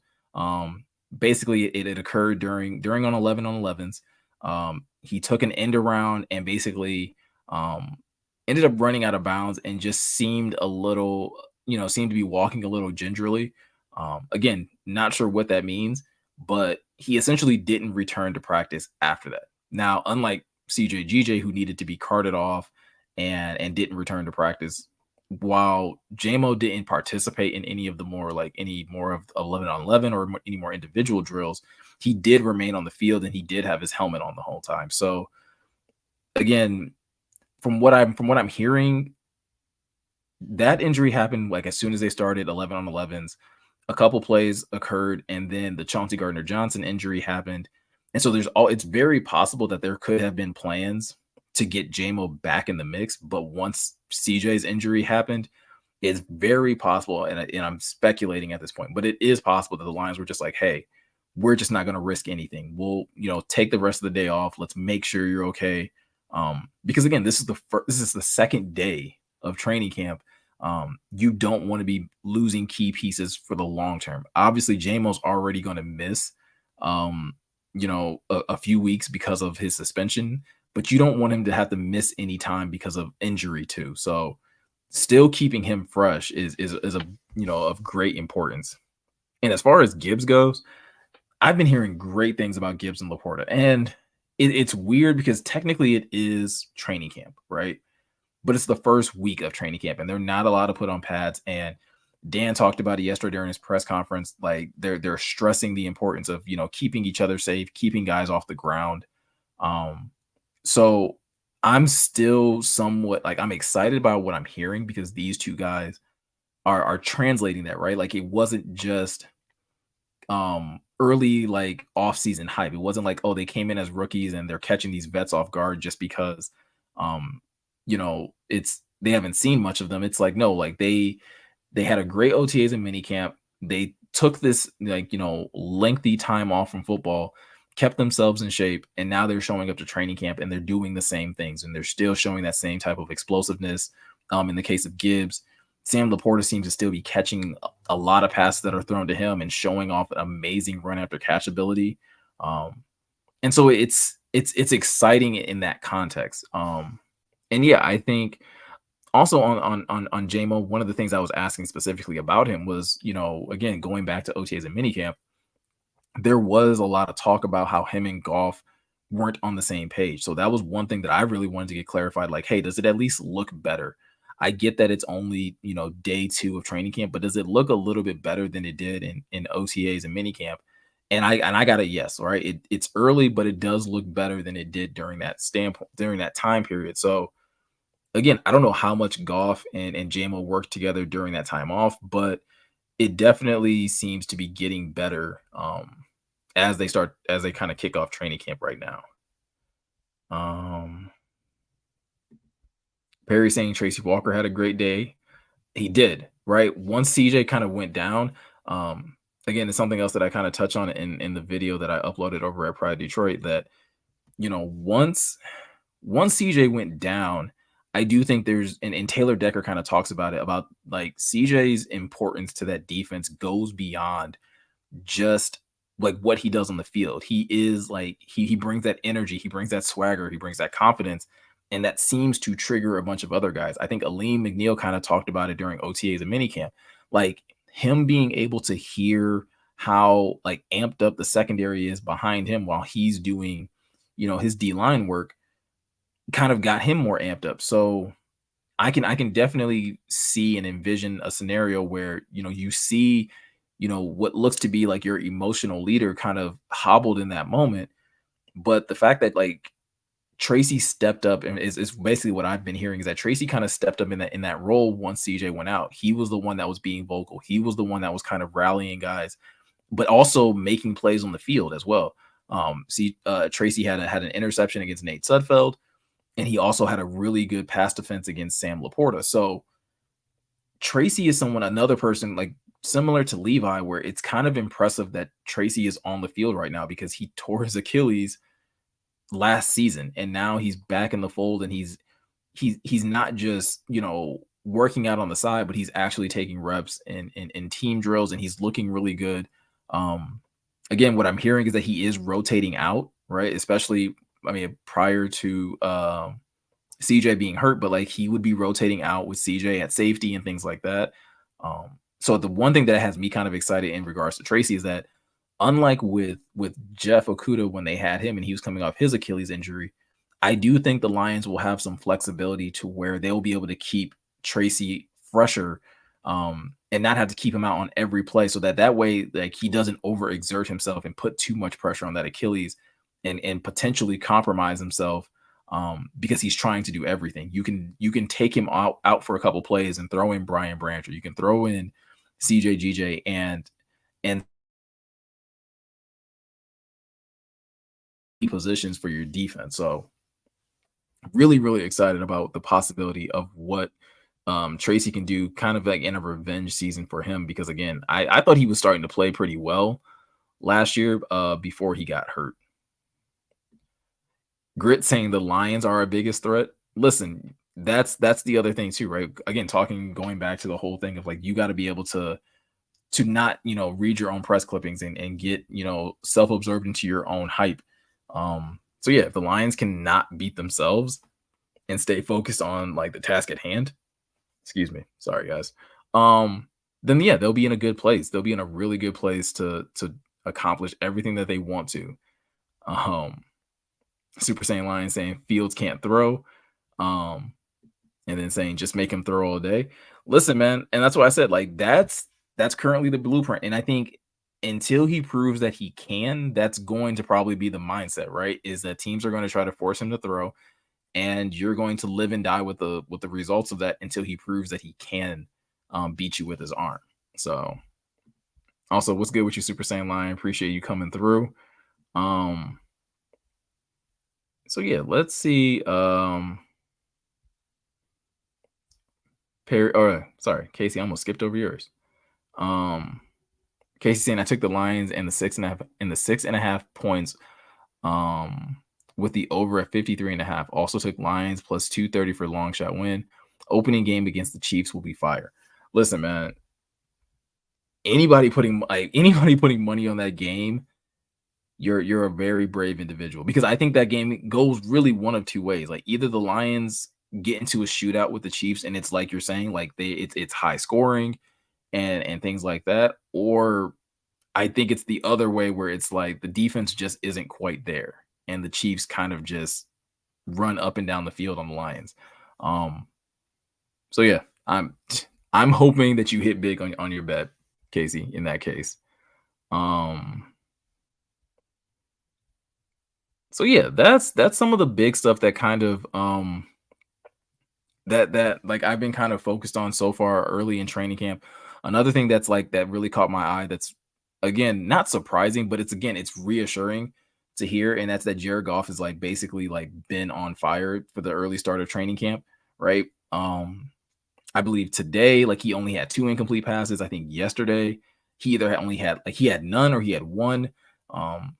Basically it occurred during on 11 on 11s. He took an end around and basically ended up running out of bounds and just seemed to be walking a little gingerly. Again, not sure what that means, but he essentially didn't return to practice after that. Now, unlike CJ GJ, who needed to be carted off and didn't return to practice, while JMO didn't participate in any more of 11 on 11 or any more individual drills, he did remain on the field and he did have his helmet on the whole time. So again, from what I'm hearing, that injury happened like as soon as they started 11 on 11s. A couple plays occurred, and then the Chauncey Gardner-Johnson injury happened. And so it's very possible that there could have been plans to get JMO back in the mix. But once CJ's injury happened, it's very possible, and I'm speculating at this point, but it is possible that the Lions were just like, hey, we're just not going to risk anything. We'll, take the rest of the day off. Let's make sure you're okay. Because again, this is the second day of training camp. You don't want to be losing key pieces for the long term. Obviously, JMO's already going to miss, a few weeks because of his suspension, but you don't want him to have to miss any time because of injury too. So still keeping him fresh is of great importance. And as far as Gibbs goes, I've been hearing great things about Gibbs and Laporta, and it's weird because technically it is training camp, right? But it's the first week of training camp and they're not allowed to put on pads. And Dan talked about it yesterday during his press conference. Like they're stressing the importance of, keeping each other safe, keeping guys off the ground. So I'm still somewhat like, I'm excited about what I'm hearing because these two guys are translating that, right? Like it wasn't just early like off-season hype. It wasn't like, oh, they came in as rookies and they're catching these vets off guard just because they haven't seen much of them. It's like, no, like they had a great OTAs and minicamp. They took this lengthy time off from football, kept themselves in shape, and now they're showing up to training camp and they're doing the same things and they're still showing that same type of explosiveness. In the case of Gibbs, Sam Laporta seems to still be catching a lot of passes that are thrown to him and showing off amazing run after catch ability. And so it's exciting in that context. And yeah, I think also on JMO, one of the things I was asking specifically about him was, again, going back to OTAs and minicamp, there was a lot of talk about how him and Goff weren't on the same page. So that was one thing that I really wanted to get clarified. Like, hey, does it at least look better? I get that it's only, day 2 of training camp, but does it look a little bit better than it did in OTAs and minicamp? And I got a yes, right? It's early, but it does look better than it did during that time period. So again, I don't know how much Goff and JMO worked together during that time off, but it definitely seems to be getting better as they kind of kick off training camp right now. Perry saying Tracy Walker had a great day. He did, right? Once CJ kind of went down, Um, Again, it's something else that I kind of touch on in the video that I uploaded over at Pride Detroit that, once CJ went down, I do think and Taylor Decker kind of talks about it, about like CJ's importance to that defense goes beyond just like what he does on the field. He is like he brings that energy, he brings that swagger, he brings that confidence, and that seems to trigger a bunch of other guys. I think Aleem McNeil kind of talked about it during OTAs and minicamp, like him being able to hear how like amped up the secondary is behind him while he's doing, his D line work, kind of got him more amped up. So I can definitely see and envision a scenario where, you see, what looks to be like your emotional leader kind of hobbled in that moment. But the fact that like Tracy stepped up, and is basically what I've been hearing, is that Tracy kind of stepped up in that role once CJ went out. He was the one that was being vocal. He was the one that was kind of rallying guys, but also making plays on the field as well. Tracy had an interception against Nate Sudfeld, and he also had a really good pass defense against Sam Laporta. So Tracy is another person like similar to Levi, where it's kind of impressive that Tracy is on the field right now, because he tore his Achilles last season and now he's back in the fold, and he's not just, working out on the side, but he's actually taking reps in team drills, and he's looking really good. Again, what I'm hearing is that he is rotating out, right? Especially, I mean, prior to CJ being hurt, but like he would be rotating out with CJ at safety and things like that. So the one thing that has me kind of excited in regards to Tracy is that, unlike with Jeff Okudah when they had him and he was coming off his Achilles injury, I do think the Lions will have some flexibility to where they'll be able to keep Tracy fresher, and not have to keep him out on every play, so that way, like, he doesn't overexert himself and put too much pressure on that Achilles and potentially compromise himself, because he's trying to do everything. You can take him out for a couple plays and throw in Brian Branch, or you can throw in CJ GJ and positions for your defense. So really, really excited about the possibility of what Tracy can do, kind of like in a revenge season for him, because again, I thought he was starting to play pretty well last year before he got hurt. Grit saying the Lions are our biggest threat. Listen, that's the other thing too, right? Again, going back to the whole thing of like, you got to be able to not, read your own press clippings and get, self-absorbed into your own hype. So yeah, if the Lions cannot beat themselves and stay focused on like the task at hand, excuse me, sorry guys, then yeah, they'll be in a good place. They'll be in a really good place to accomplish everything that they want to. Super Saiyan Lion saying Fields can't throw, and then saying just make him throw all day. Listen, man, and that's what I said. Like that's currently the blueprint, and I think until he proves that he can, that's going to probably be the mindset, right? Is that teams are going to try to force him to throw, and you're going to live and die with the results of that until he proves that he can beat you with his arm. So, also, what's good with you, Super Saiyan Lion? Appreciate you coming through. So yeah, let's see. Sorry, Casey, I almost skipped over yours. Casey saying I took the Lions and the 6.5 points with the over at 53.5. Also took Lions plus 230 for long shot win. Opening game against the Chiefs will be fire. Listen, man, anybody putting money on that game, you're a very brave individual, because I think that game goes really one of two ways. Like either the Lions get into a shootout with the Chiefs and it's like you're saying, like it's high scoring and things like that, or I think it's the other way where it's like the defense just isn't quite there and the Chiefs kind of just run up and down the field on the Lions. So yeah, I'm hoping that you hit big on your bet, Casey, in that case. So yeah, that's some of the big stuff that kind of that like I've been kind of focused on so far early in training camp. Another thing that's like that really caught my eye, that's again not surprising, but it's reassuring to hear, and that's that Jared Goff is like basically like been on fire for the early start of training camp, right? I believe today, like he only had 2 incomplete passes. I think yesterday he either only had like he had none or he had one. Um,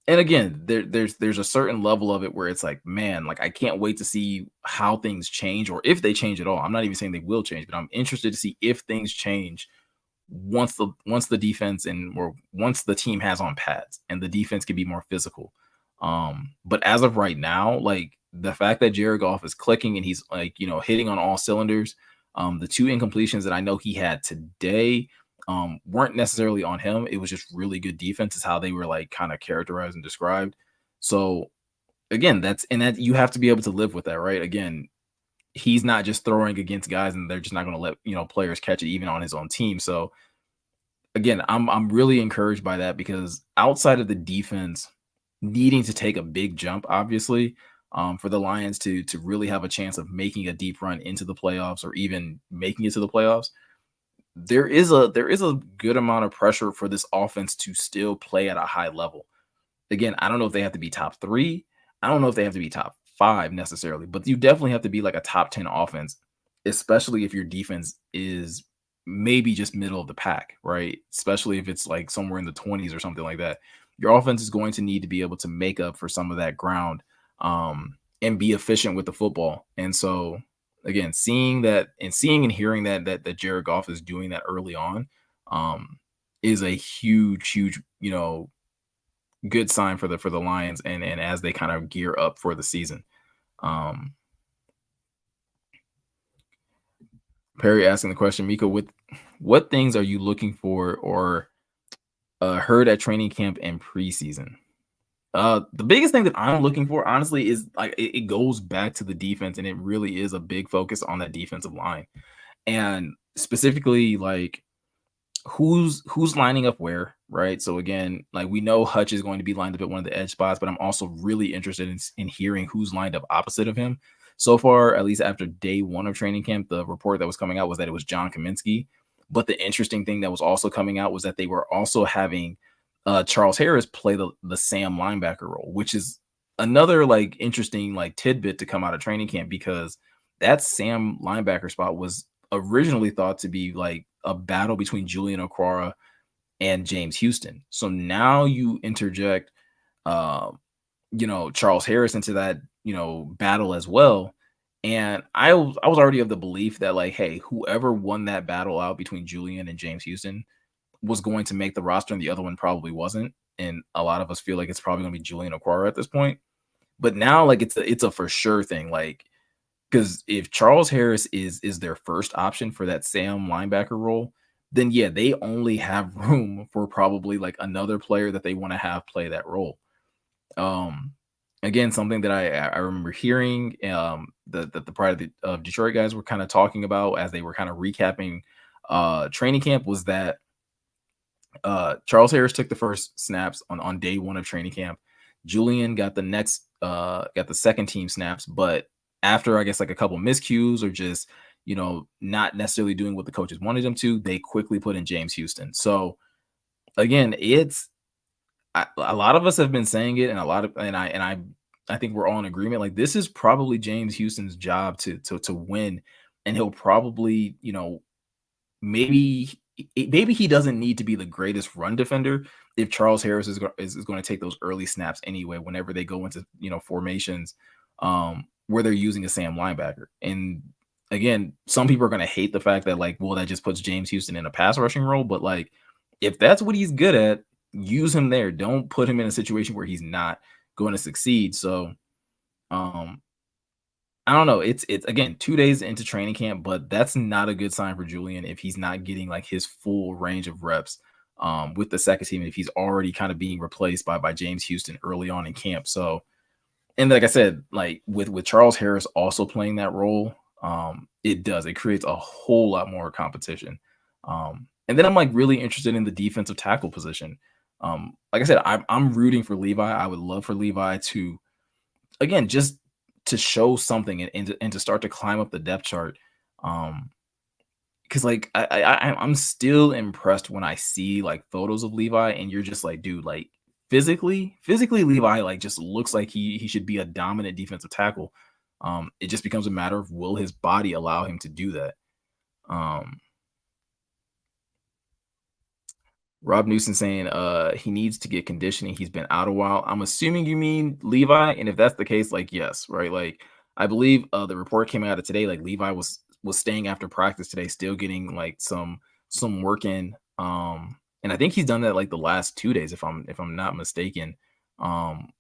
and again, there's a certain level of it where it's like, man, like I can't wait to see how things change or if they change at all. I'm not even saying they will change, but I'm interested to see if things change once the defense and or once the team has on pads and the defense can be more physical. But as of right now, like the fact that Jared Goff is clicking and he's like, hitting on all cylinders. The two incompletions that I know he had today weren't necessarily on him. It was just really good defense, is how they were like kind of characterized and described. So again, that you have to be able to live with that, right? Again, he's not just throwing against guys and they're just not going to let players catch it even on his own team. So again, I'm really encouraged by that because outside of the defense needing to take a big jump, obviously, for the Lions to really have a chance of making a deep run into the playoffs or even making it to the playoffs, there is a good amount of pressure for this offense to still play at a high level. Again, I don't know if they have to be top 3. I don't know if they have to be top 5 necessarily, but you definitely have to be like a top 10 offense, especially if your defense is maybe just middle of the pack, right? Especially if it's like somewhere in the 20s or something like that. Your offense is going to need to be able to make up for some of that ground and be efficient with the football. And so again, seeing and hearing that Jared Goff is doing that early on is a huge, good sign for the Lions and as they kind of gear up for the season. Um, Perry asking the question, Miko, with what things are you looking for or heard at training camp and preseason? The biggest thing that I'm looking for, honestly, is like it goes back to the defense, and it really is a big focus on that defensive line, and specifically like who's lining up where, right? So again, like we know Hutch is going to be lined up at one of the edge spots, but I'm also really interested in hearing who's lined up opposite of him. So far, at least after day 1 of training camp, the report that was coming out was that it was John Kaminsky. But the interesting thing that was also coming out was that they were also having Charles Harris play the Sam linebacker role, which is another like interesting like tidbit to come out of training camp because that Sam linebacker spot was originally thought to be like a battle between Julian Okwara and James Houston. So now you interject, uh, Charles Harris into that, battle as well. And I was already of the belief that like, hey, whoever won that battle out between Julian and James Houston was going to make the roster, and the other one probably wasn't. And a lot of us feel like it's probably going to be Julian Okwara at this point. But now, like, it's a for sure thing. Like, because if Charles Harris is their first option for that Sam linebacker role, then yeah, they only have room for probably like another player that they want to have play that role. Um, Again, something that I remember hearing that the Pride of Detroit guys were kind of talking about as they were kind of recapping training camp was that Charles Harris took the first snaps on day 1 of training camp. Julian got the second team snaps, but after I guess like a couple miscues or just not necessarily doing what the coaches wanted them to, they quickly put in James Houston. So again, a lot of us have been saying it, and I think we're all in agreement. Like this is probably James Houston's job to win, and he'll probably maybe maybe he doesn't need to be the greatest run defender if Charles Harris is going to take those early snaps anyway whenever they go into formations where they're using a Sam linebacker. And again, some people are going to hate the fact that like, well, that just puts James Houston in a pass rushing role, but like if that's what he's good at, use him there. Don't put him in a situation where he's not going to succeed. So um I don't know. It's again 2 days into training camp, but that's not a good sign for Julian if he's not getting like his full range of reps with the second team. If he's already kind of being replaced by James Houston early on in camp. So, and like I said, like with Charles Harris also playing that role, it creates a whole lot more competition. And then I'm like really interested in the defensive tackle position. Like I said, I'm rooting for Levi. I would love for Levi to again just to show something and to start to climb up the depth chart. Because like I'm still impressed when I see like photos of Levi, and you're just like, dude, like physically, Levi like just looks like he should be a dominant defensive tackle. It just becomes a matter of will his body allow him to do that. Um, Rob Newsom saying he needs to get conditioning. He's been out a while. I'm assuming you mean Levi, and if that's the case, like yes, right? Like I believe the report came out of today. Like Levi was staying after practice today, still getting like some work in. And I think he's done that like the last 2 days, if I'm not mistaken. Um,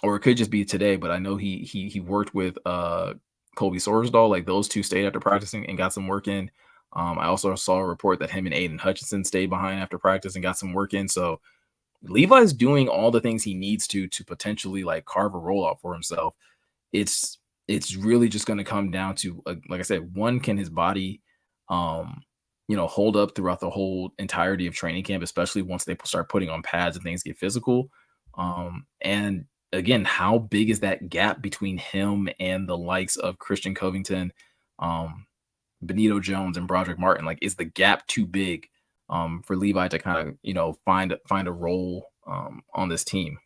or it could just be today, but I know he worked with Colby Sorsdahl. Like those two stayed after practicing and got some work in. I also saw a report that him and Aiden Hutchinson stayed behind after practice and got some work in. So Levi's doing all the things he needs to potentially like carve a role out for himself. It's it's really just going to come down to like I said, one, can his body um hold up throughout the whole entirety of training camp, especially once they start putting on pads and things get physical. And again, how big is that gap between him and the likes of Christian Covington, um, Benito Jones, and Broderick Martin? Like, is the gap too big for Levi to kind of find a role on this team?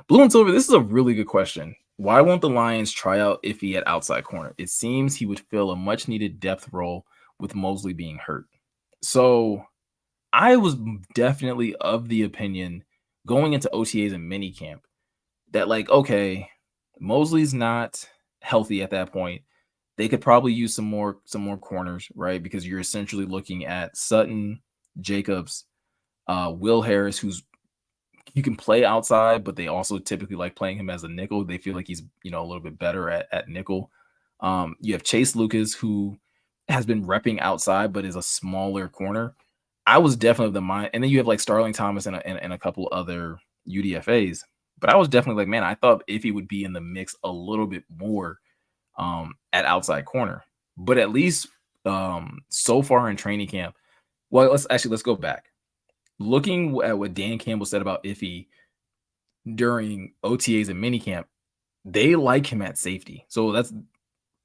Blue and Silver, this is a really good question. Why won't the Lions try out Iffy at outside corner? It seems he would fill a much needed depth role with Mosley being hurt. So I was definitely of the opinion going into OTAs and minicamp that, like, okay, Mosley's not healthy at that point. They could probably use some more corners, right? Because you're essentially looking at Sutton, Jacobs, Will Harris, who's you can play outside, but they also typically like playing him as a nickel. They feel like he's a little bit better at nickel. You have Chase Lucas, who has been repping outside, but is a smaller corner. I was definitely of the mind, and then you have like Starling Thomas and a couple other UDFA's. But I was definitely like, man, I thought Iffy would be in the mix a little bit more at outside corner. But at least so far in training camp, well, let's go back. Looking at what Dan Campbell said about Iffy during OTAs and minicamp, they like him at safety. So that's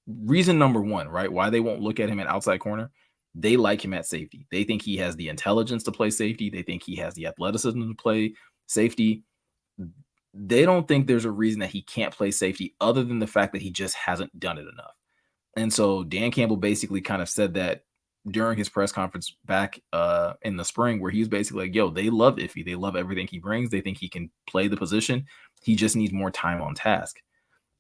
reason number one, right? Why they won't look at him at outside corner. They like him at safety. They think he has the intelligence to play safety. They think he has the athleticism to play safety. They don't think there's a reason that he can't play safety other than the fact that he just hasn't done it enough. And so Dan Campbell basically kind of said that during his press conference back in the spring, where he was basically like, yo, they love Iffy. They love everything he brings. They think he can play the position. He just needs more time on task.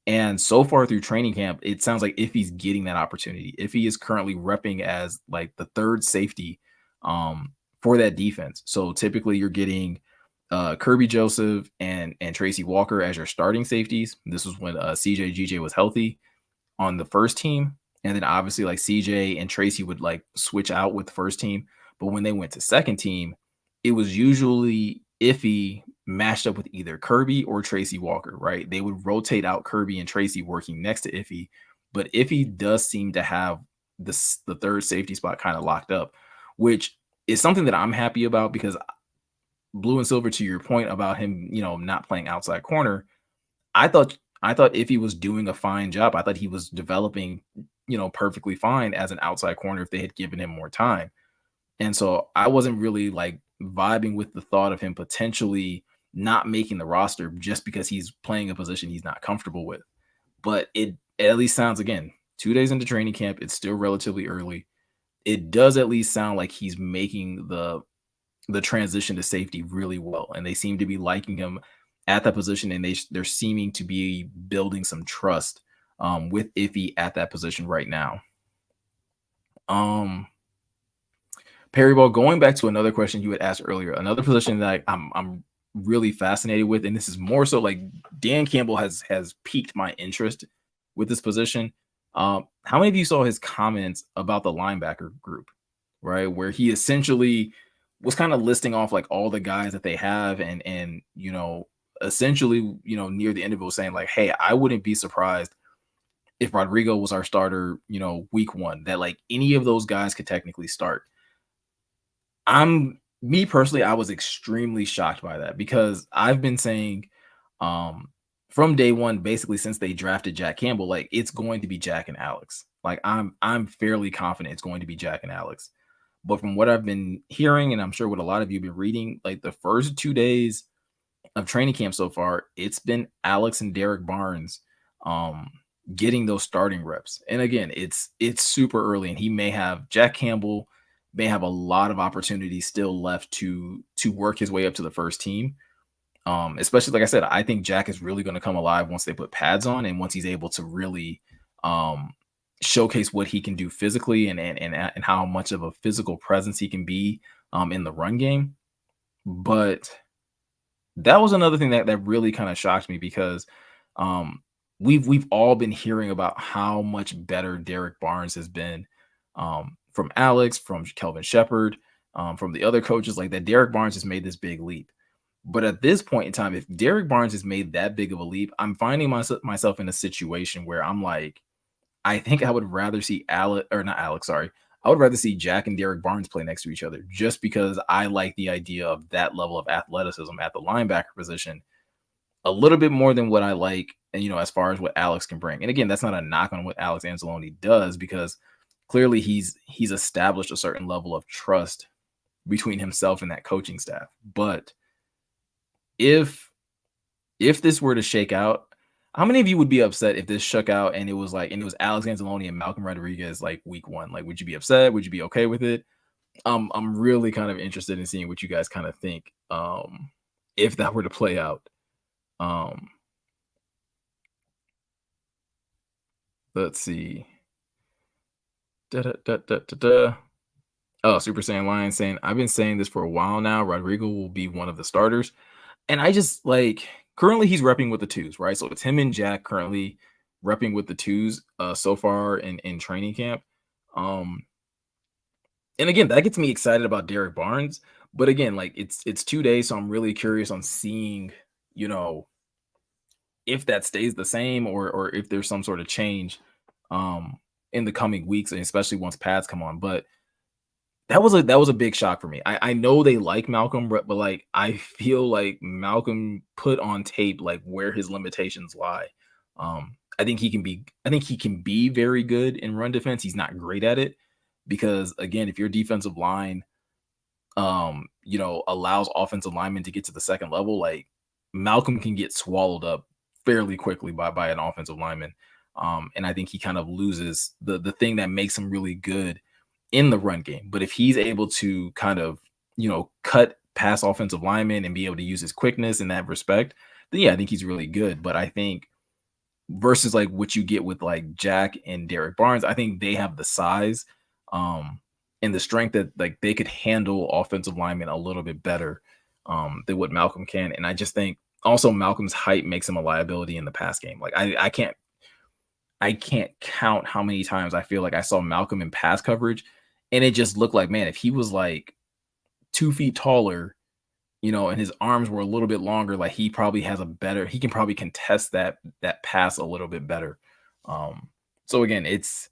And so far through training camp, it sounds like Iffy's getting that opportunity. Iffy is currently repping as like the third safety for that defense. So typically you're getting Kirby Joseph and Tracy Walker as your starting safeties. This was when CJ GJ was healthy on the first team. And then obviously like CJ and Tracy would like switch out with the first team. But when they went to second team, it was usually Iffy matched up with either Kirby or Tracy Walker, right? They would rotate out Kirby and Tracy working next to Iffy. But Iffy does seem to have the third safety spot kind of locked up, which is something that I'm happy about because Blue and Silver, to your point about him, not playing outside corner, I thought Iffy was doing a fine job. I thought he was developing, perfectly fine as an outside corner if they had given him more time. And so I wasn't really like vibing with the thought of him potentially not making the roster just because he's playing a position he's not comfortable with. But it at least sounds, again, 2 days into training camp, it's still relatively early. It does at least sound like he's making the transition to safety really well, and they seem to be liking him at that position, and they're seeming to be building some trust with Iffy at that position right now. Perry Ball, going back to another question you had asked earlier, another position that I'm really fascinated with, and this is more so like Dan Campbell has piqued my interest with this position. How many of you saw his comments about the linebacker group, right? Where he essentially was kind of listing off like all the guys that they have and essentially, near the end of it was saying like, hey, I wouldn't be surprised if Rodrigo was our starter, week one, that like any of those guys could technically start. Me personally, I was extremely shocked by that because I've been saying from day one, basically since they drafted Jack Campbell, like it's going to be Jack and Alex. Like I'm fairly confident it's going to be Jack and Alex. But from what I've been hearing, and I'm sure what a lot of you have been reading, like the first 2 days of training camp so far, it's been Alex and Derek Barnes getting those starting reps. And again, it's super early, and he may have Jack Campbell may have a lot of opportunities still left to work his way up to the first team. Especially like I said, I think Jack is really going to come alive once they put pads on and once he's able to really um, showcase what he can do physically and how much of a physical presence he can be in the run game. But that was another thing that really kind of shocked me because um, we've all been hearing about how much better Derek Barnes has been from Alex, from Kelvin Shepard, from the other coaches, like that. Derek Barnes has made this big leap. But at this point in time, if Derek Barnes has made that big of a leap, I'm finding myself in a situation where I'm like, I think I would rather see Alex or not Alex, sorry. I would rather see Jack and Derek Barnes play next to each other just because I like the idea of that level of athleticism at the linebacker position a little bit more than what I like, and as far as what Alex can bring. And again, that's not a knock on what Alex Anzalone does because clearly he's established a certain level of trust between himself and that coaching staff. But if this were to shake out, how many of you would be upset if this shook out and it was Alex Anzalone and Malcolm Rodriguez like week one? Like, would you be upset? Would you be okay with it? I'm really kind of interested in seeing what you guys kind of think if that were to play out. Let's see. Oh, Super Saiyan Lion saying, I've been saying this for a while now. Rodrigo will be one of the starters. And I just currently he's repping with the twos, right? So it's him and Jack currently repping with the twos so far in training camp. And again, that gets me excited about Derek Barnes. But again, it's 2 days, so I'm really curious on seeing, if that stays the same or if there's some sort of change in the coming weeks, and especially once pads come on. But that was a big shock for me. I know they like Malcolm, but like I feel like Malcolm put on tape like where his limitations lie. I think he can be very good in run defense. He's not great at it because again, if your defensive line allows offensive linemen to get to the second level, like Malcolm can get swallowed up fairly quickly by an offensive lineman. And I think he kind of loses the thing that makes him really good in the run game. But if he's able to kind of, cut past offensive linemen and be able to use his quickness in that respect, then yeah, I think he's really good. But I think versus like what you get with like Jack and Derek Barnes, I think they have the size and the strength that like they could handle offensive linemen a little bit better than what Malcolm can. And I just think also Malcolm's height makes him a liability in the pass game. Like I can't count how many times I feel like I saw Malcolm in pass coverage and it just looked like, man, if he was like 2 feet taller, and his arms were a little bit longer, like he can probably contest that pass a little bit better. So again, it's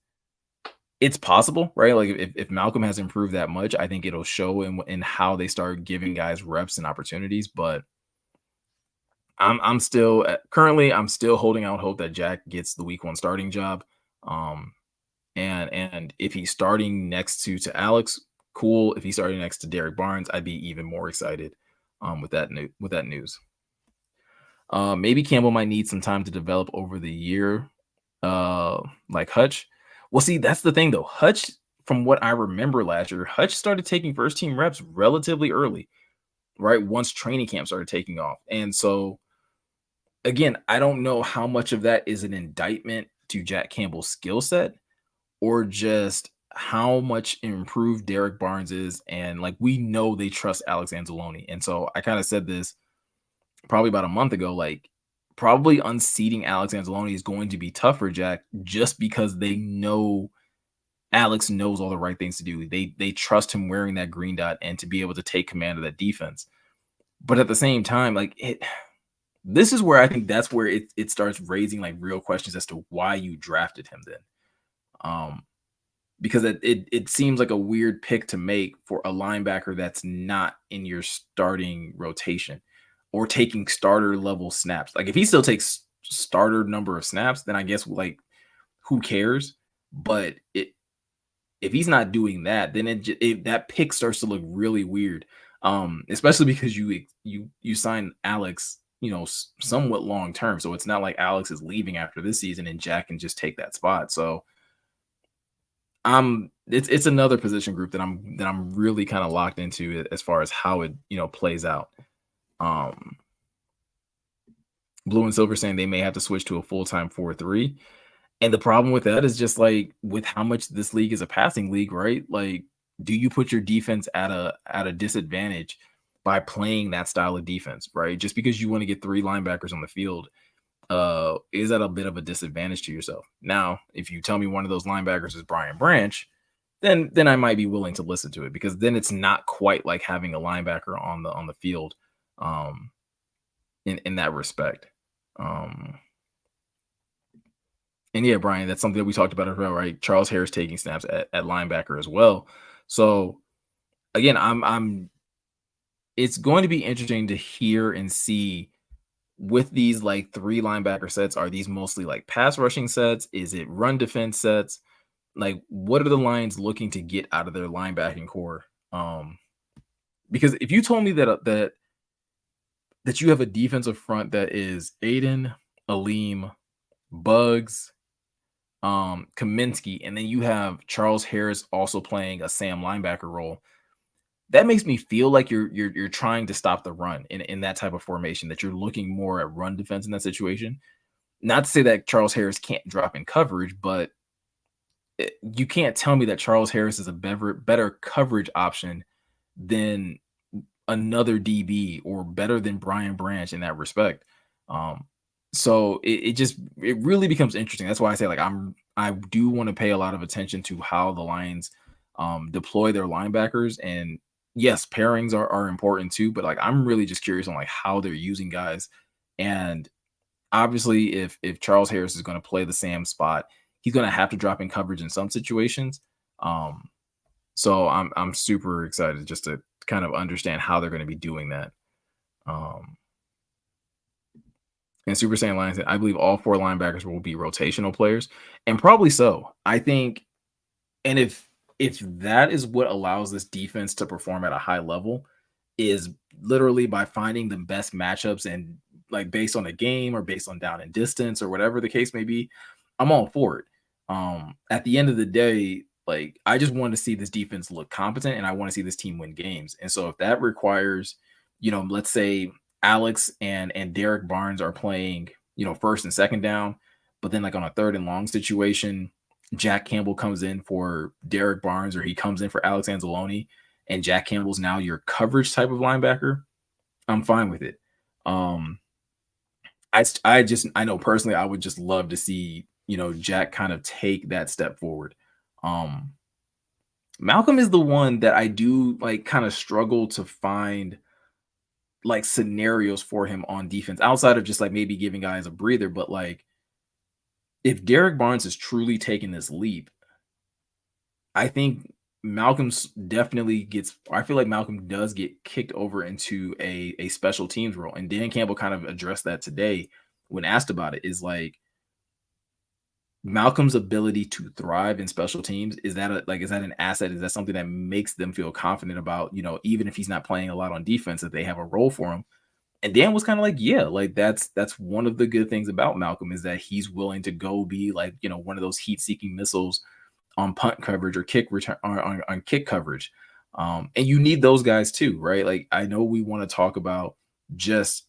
possible, right? Like if Malcolm has improved that much, I think it'll show in how they start giving guys reps and opportunities. But I'm still holding out hope that Jack gets the week 1 starting job. And if he's starting next to Alex, cool. If he's starting next to Derek Barnes, I'd be even more excited with that news. Maybe Campbell might need some time to develop over the year, like Hutch. Well, see, that's the thing though. Hutch, from what I remember last year, Hutch started taking first team reps relatively early, right? Once training camp started taking off. And so again, I don't know how much of that is an indictment to Jack Campbell's skill set or just how much improved Derek Barnes is. And like, we know they trust Alex Anzalone. And so I kind of said this probably about a month ago, like probably unseating Alex Anzalone is going to be tough for Jack just because they know Alex knows all the right things to do. They trust him wearing that green dot and to be able to take command of that defense. But at the same time, like this is where I think that's where it starts raising like real questions as to why you drafted him then. Because it seems like a weird pick to make for a linebacker that's not in your starting rotation or taking starter level snaps. Like if he still takes starter number of snaps, then I guess like who cares? But if he's not doing that, then that pick starts to look really weird. Especially because you sign Alex, somewhat long term. So it's not like Alex is leaving after this season and Jack can just take that spot. So It's another position group that I'm really kind of locked into as far as how it plays out. Um, Blue and Silver saying they may have to switch to a full-time 4-3. And the problem with that is just like with how much this league is a passing league, right? Like, do you put your defense at a disadvantage by playing that style of defense, right? Just because you want to get three linebackers on the field, is that a bit of a disadvantage to yourself? Now, if you tell me one of those linebackers is Brian Branch, then I might be willing to listen to it because then it's not quite like having a linebacker on the field, um, in that respect. Um, And yeah, Brian, that's something that we talked about as well, right? Charles Harris taking snaps at linebacker as well. So again, I'm it's going to be interesting to hear and see with these like three linebacker sets. Are these mostly like pass rushing sets? Is it run defense sets? Like, what are the Lions looking to get out of their linebacking core? Because if you told me that you have a defensive front that is Aiden, Aleem, Bugs, Kaminsky, and then you have Charles Harris also playing a Sam linebacker role. That makes me feel like you're trying to stop the run in that type of formation, that you're looking more at run defense in that situation. Not to say that Charles Harris can't drop in coverage, but you can't tell me that Charles Harris is a better coverage option than another DB or better than Brian Branch in that respect. Um, so it really becomes interesting. That's why I say like I do want to pay a lot of attention to how the Lions deploy their linebackers. And yes, pairings are important too, but like I'm really just curious on like how they're using guys. And obviously if Charles Harris is going to play the Sam spot, he's going to have to drop in coverage in some situations. So I'm super excited just to kind of understand how they're going to be doing that. Um, and Super Saiyan Lions, I believe all four linebackers will be rotational players, and probably so. I think, and if that is what allows this defense to perform at a high level, is literally by finding the best matchups and like based on a game or based on down and distance or whatever the case may be, I'm all for it. At the end of the day, like I just want to see this defense look competent and I want to see this team win games. And so if that requires, let's say Alex and Derek Barnes are playing, first and second down, but then like on a third and long situation, Jack Campbell comes in for Derek Barnes or he comes in for Alex Anzalone and Jack Campbell's now your coverage type of linebacker, I'm fine with it. I know personally I would just love to see, Jack kind of take that step forward. Um, Malcolm is the one that I do like kind of struggle to find like scenarios for him on defense outside of just like maybe giving guys a breather. But like if Derek Barnes is truly taking this leap, I think Malcolm's definitely I feel like Malcolm does get kicked over into a special teams role. And Dan Campbell kind of addressed that today when asked about it, is like Malcolm's ability to thrive in special teams. Is that an asset? Is that something that makes them feel confident about, even if he's not playing a lot on defense, that they have a role for him? And Dan was kind of like, yeah, like that's one of the good things about Malcolm is that he's willing to go be like, one of those heat-seeking missiles on punt coverage or kick return on kick coverage. And you need those guys too, right? Like I know we want to talk about just,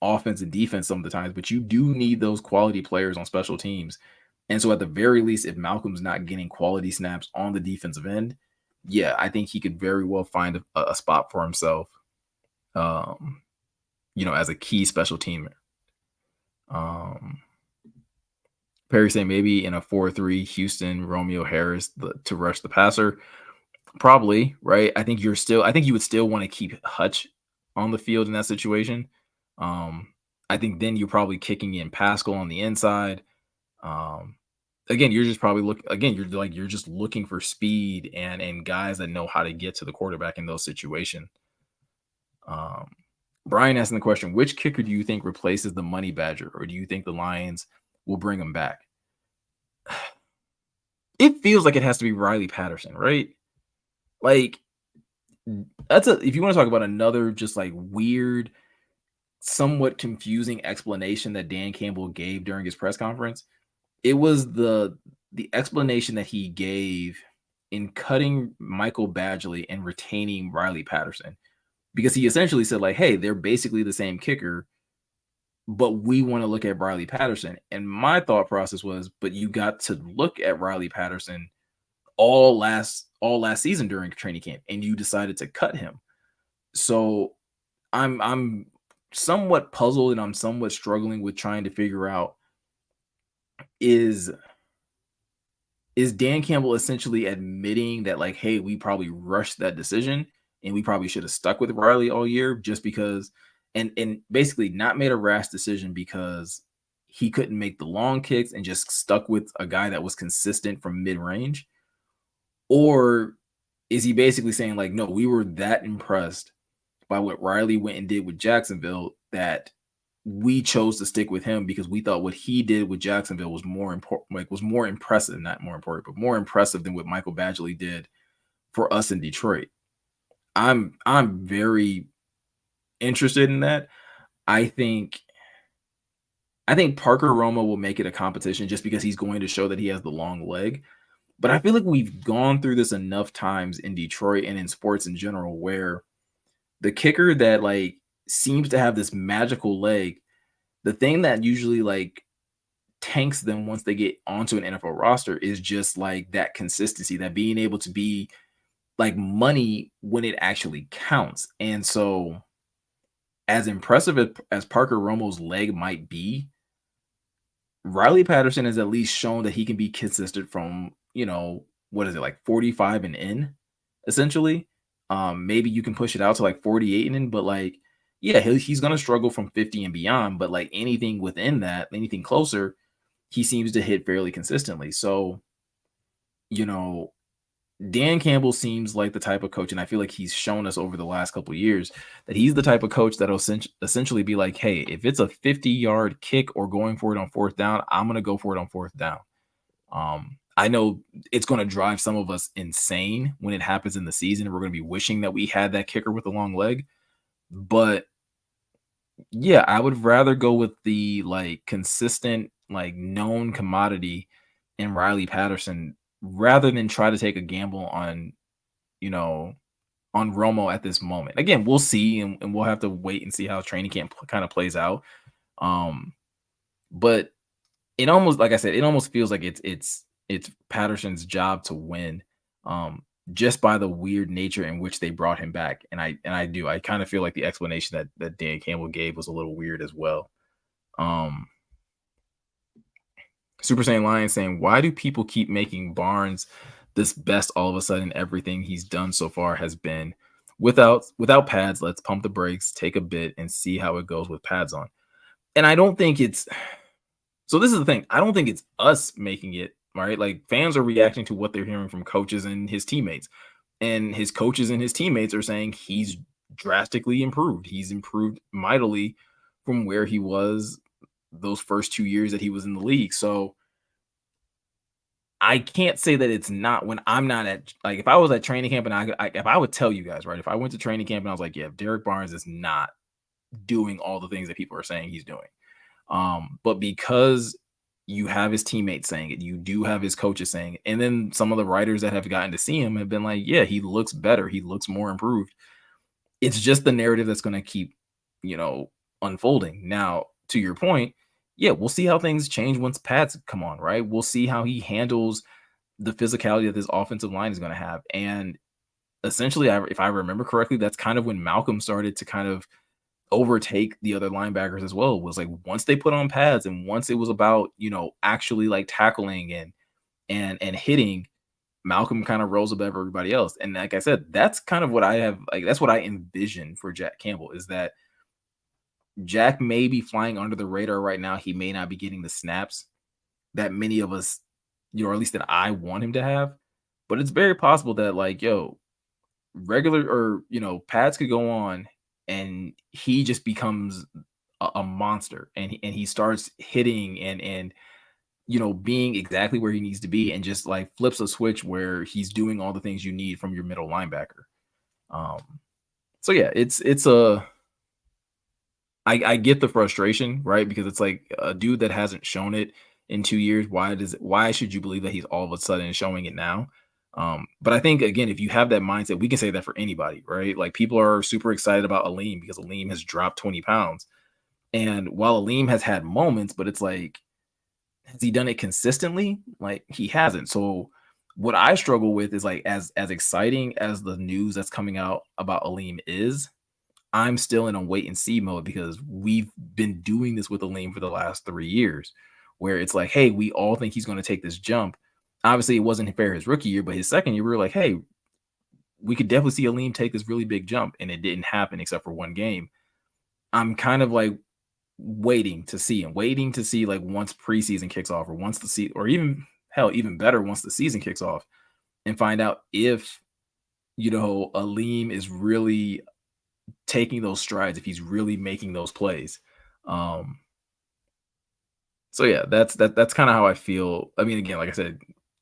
offense and defense some of the times, but you do need those quality players on special teams. And so at the very least, if Malcolm's not getting quality snaps on the defensive end, yeah, I think he could very well find a spot for himself, as a key special teamer. Perry saying maybe in a 4-3 Houston, Romeo Harris to rush the passer. Probably, right? I think you would still want to keep Hutch on the field in that situation. I think then you're probably kicking in Pascal on the inside. Again, you're just probably you're just looking for speed and guys that know how to get to the quarterback in those situations. Brian asking the question, which kicker do you think replaces the Money Badger, or do you think the Lions will bring him back? It feels like it has to be Riley Patterson, right? Like if you want to talk about another just like weird, somewhat confusing explanation that Dan Campbell gave during his press conference, it was the the explanation that he gave in cutting Michael Badgley and retaining Riley Patterson, because he essentially said like, "Hey, they're basically the same kicker, but we want to look at Riley Patterson." And my thought process was, but you got to look at Riley Patterson all last season during training camp, and you decided to cut him. So I'm somewhat puzzled, and I'm somewhat struggling with trying to figure out, is Dan Campbell essentially admitting that like, hey, we probably rushed that decision and we probably should have stuck with Riley all year just because, and basically not made a rash decision because he couldn't make the long kicks and just stuck with a guy that was consistent from mid-range? Or is he basically saying like, no, we were that impressed by what Riley went and did with Jacksonville that we chose to stick with him because we thought what he did with Jacksonville was more important, like was more impressive, not more important, but more impressive than what Michael Badgley did for us in Detroit. I'm very interested in that. I think Parker Roma will make it a competition just because he's going to show that he has the long leg. But I feel like we've gone through this enough times in Detroit and in sports in general where the kicker that like seems to have this magical leg, the thing that usually like tanks them once they get onto an NFL roster is just like that consistency, that being able to be like money when it actually counts. And so, as impressive as Parker Romo's leg might be, Riley Patterson has at least shown that he can be consistent from, what is it, like 45 and in, essentially. Maybe you can push it out to like 48 and in, but like, yeah, he's going to struggle from 50 and beyond. But like anything within that, anything closer, he seems to hit fairly consistently. So, you know, Dan Campbell seems like the type of coach, and I feel like he's shown us over the last couple of years that he's the type of coach that'll essentially be like, hey, if it's a 50-yard kick or going for it on fourth down, I'm going to go for it on fourth down. I know it's going to drive some of us insane when it happens in the season. We're going to be wishing that we had that kicker with a long leg. But yeah, I would rather go with the like consistent, like known commodity in Riley Patterson rather than try to take a gamble on, you know, on Romo at this moment. Again, we'll see, and we'll have to wait and see how training camp kind of plays out. But it almost, like I said, it almost feels like it's Patterson's job to win, just by the weird nature in which they brought him back. And I kind of feel like the explanation that Dan Campbell gave was a little weird as well. Super Saiyan Lion saying, why do people keep making Barnes this best all of a sudden? Everything he's done so far has been without pads. Let's pump the brakes, take a bit, and see how it goes with pads on. And I don't think it's so. This is the thing. I don't think it's us making it right. Like fans are reacting to what they're hearing from coaches and his teammates, and his coaches and his teammates are saying he's drastically improved. He's improved mightily from where he was those first 2 years that he was in the league. So I can't say that it's not when I'm not at, like, if I was at training camp and if I would tell you guys, right, if I went to training camp and I was like, yeah, Derek Barnes is not doing all the things that people are saying he's doing. But because you have his teammates saying it, you do have his coaches saying it, and then some of the writers that have gotten to see him have been like, yeah, he looks better. He looks more improved. It's just the narrative that's going to keep, unfolding. Now, to your point, yeah, we'll see how things change once pads come on, right? We'll see how he handles the physicality that this offensive line is going to have. And essentially, if I remember correctly, that's kind of when Malcolm started to kind of overtake the other linebackers as well. It was like once they put on pads and once it was about, actually like tackling and hitting, Malcolm kind of rose above everybody else. And like I said, that's kind of what I have, like, that's what I envision for Jack Campbell, is that Jack may be flying under the radar right now. He may not be getting the snaps that many of us, or at least that I want him to have. But it's very possible that, like, regular or, pads could go on and he just becomes a monster, and he starts hitting and being exactly where he needs to be, and just like flips a switch where he's doing all the things you need from your middle linebacker. So yeah, it's a, I get the frustration, right? Because it's like a dude that hasn't shown it in 2 years. Why should you believe that he's all of a sudden showing it now? But I think again, if you have that mindset, we can say that for anybody, right? Like people are super excited about Aleem because Aleem has dropped 20 pounds. And while Aleem has had moments, but it's like, has he done it consistently? Like he hasn't. So what I struggle with is like as exciting as the news that's coming out about Aleem is, I'm still in a wait and see mode because we've been doing this with Aleem for the last 3 years, where it's like, hey, we all think he's going to take this jump. Obviously, it wasn't fair his rookie year, but his second year, we were like, hey, we could definitely see Aleem take this really big jump, and it didn't happen except for one game. I'm kind of like waiting to see and waiting to see like once preseason kicks off or once the season, or even hell, even better, once the season kicks off and find out if, Aleem is really taking those strides, if he's really making those plays. Um, so yeah, that's kind of how I feel. I mean, again, like I said,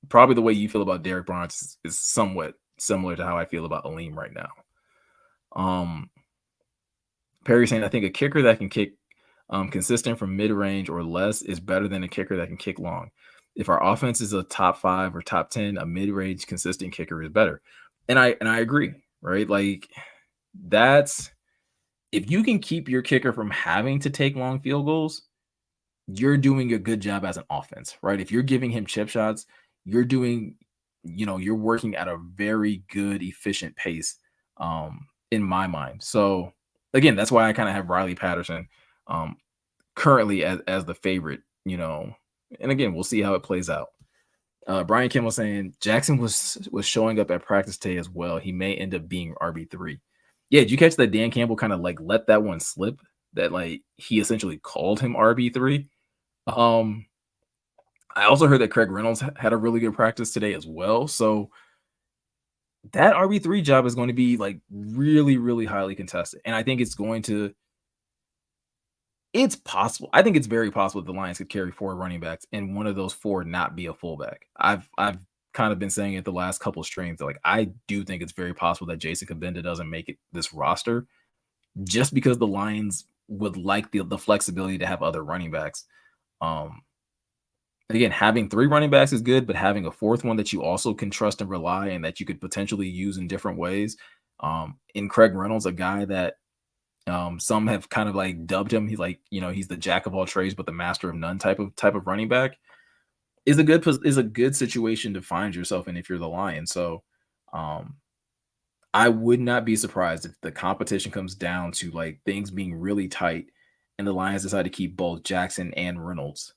probably the way you feel about Derek Barnes is somewhat similar to how I feel about Aleem right now. Perry saying, I think a kicker that can kick consistent from mid-range or less is better than a kicker that can kick long. If our offense is a top 5 or top 10, a mid-range consistent kicker is better. And I agree, right? Like that's, if you can keep your kicker from having to take long field goals, you're doing a good job as an offense, right? If you're giving him chip shots, you're doing, you're working at a very good, efficient pace, in my mind. So again, that's why I kind of have Riley Patterson currently as the favorite, and again, we'll see how it plays out. Brian Kim was saying Jackson was showing up at practice today as well. He may end up being RB3. Yeah, did you catch that Dan Campbell kind of like let that one slip? That like he essentially called him RB3. I also heard that Craig Reynolds had a really good practice today as well. So that RB3 job is going to be like really, really highly contested. And I think it's possible. I think it's very possible that the Lions could carry 4 running backs and one of those 4 not be a fullback. I've kind of been saying it the last couple of streams that like I do think it's very possible that Jason Kabinda doesn't make it this roster just because the Lions would like the flexibility to have other running backs. Again, having 3 running backs is good, but having a 4th one that you also can trust and rely and that you could potentially use in different ways. In Craig Reynolds, a guy that some have kind of like dubbed him. He's like, he's the jack of all trades, but the master of none type of running back is a good situation to find yourself in if you're the Lions. So I would not be surprised if the competition comes down to like things being really tight and the Lions decide to keep both Jackson and Reynolds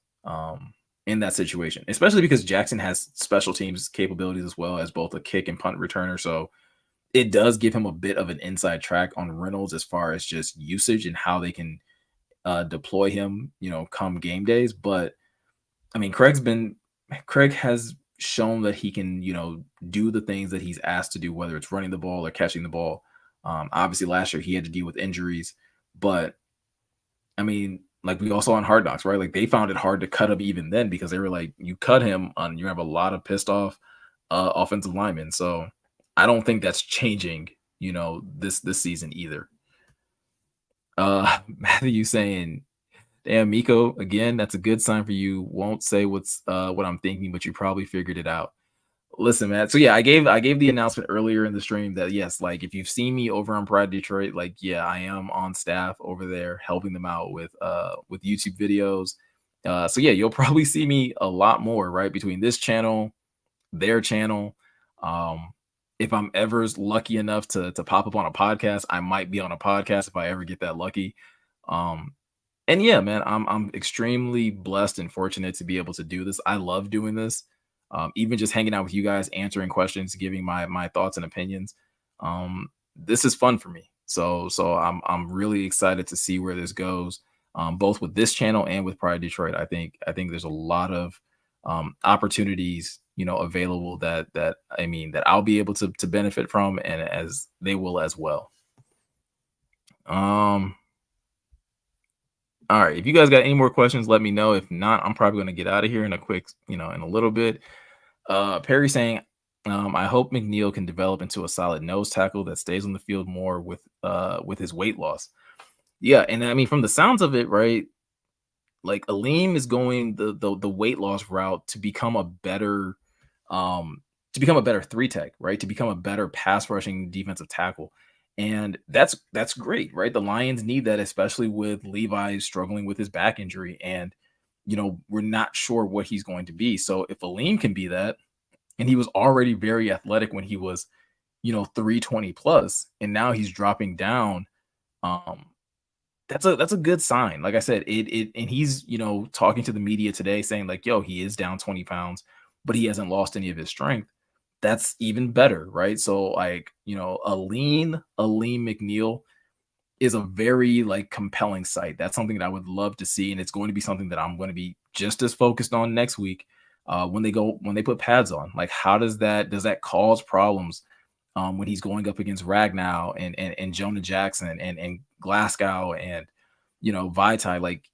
in that situation, especially because Jackson has special teams capabilities as well as both a kick and punt returner. So it does give him a bit of an inside track on Reynolds as far as just usage and how they can deploy him, come game days. But I mean, Craig has shown that he can, do the things that he's asked to do, whether it's running the ball or catching the ball. Obviously last year he had to deal with injuries, but I mean, like we all saw on Hard Knocks, right? Like they found it hard to cut him even then because they were like, you cut him on, you have a lot of pissed off offensive linemen. So I don't think that's changing, this season either. Matthew saying, damn, Miko, again, that's a good sign for you. Won't say what I'm thinking, but you probably figured it out. Listen, man. So yeah, I gave the announcement earlier in the stream that yes, like if you've seen me over on Pride Detroit, like yeah, I am on staff over there helping them out with YouTube videos. So yeah, you'll probably see me a lot more, right? Between this channel, their channel. If I'm ever lucky enough to pop up on a podcast, I might be on a podcast if I ever get that lucky. And yeah, man, I'm extremely blessed and fortunate to be able to do this. I love doing this. Even just hanging out with you guys, answering questions, giving my thoughts and opinions. This is fun for me. So I'm really excited to see where this goes, both with this channel and with Pride Detroit. I think there's a lot of opportunities, available that I'll be able to benefit from, and as they will as well. All right. If you guys got any more questions, let me know. If not, I'm probably going to get out of here in a little bit. Perry saying, I hope McNeil can develop into a solid nose tackle that stays on the field more with his weight loss. Yeah. And I mean, from the sounds of it, right, like Aleem is going the weight loss route to become a better um three tech, right? To become a better pass rushing defensive tackle. And that's great, right? The Lions need that, especially with Levi struggling with his back injury. And we're not sure what he's going to be. So if Aleem can be that, and he was already very athletic when he was, 320 plus, and now he's dropping down. Um, that's a good sign. Like I said, and he's talking to the media today saying like, yo, he is down 20 pounds, but he hasn't lost any of his strength. That's even better, right? So like, a lean McNeil is a very like compelling sight. That's something that I would love to see, and it's going to be something that I'm going to be just as focused on next week when they put pads on. Like, how does that cause problems when he's going up against Ragnow and Jonah Jackson and Glasgow and Vitae? Like,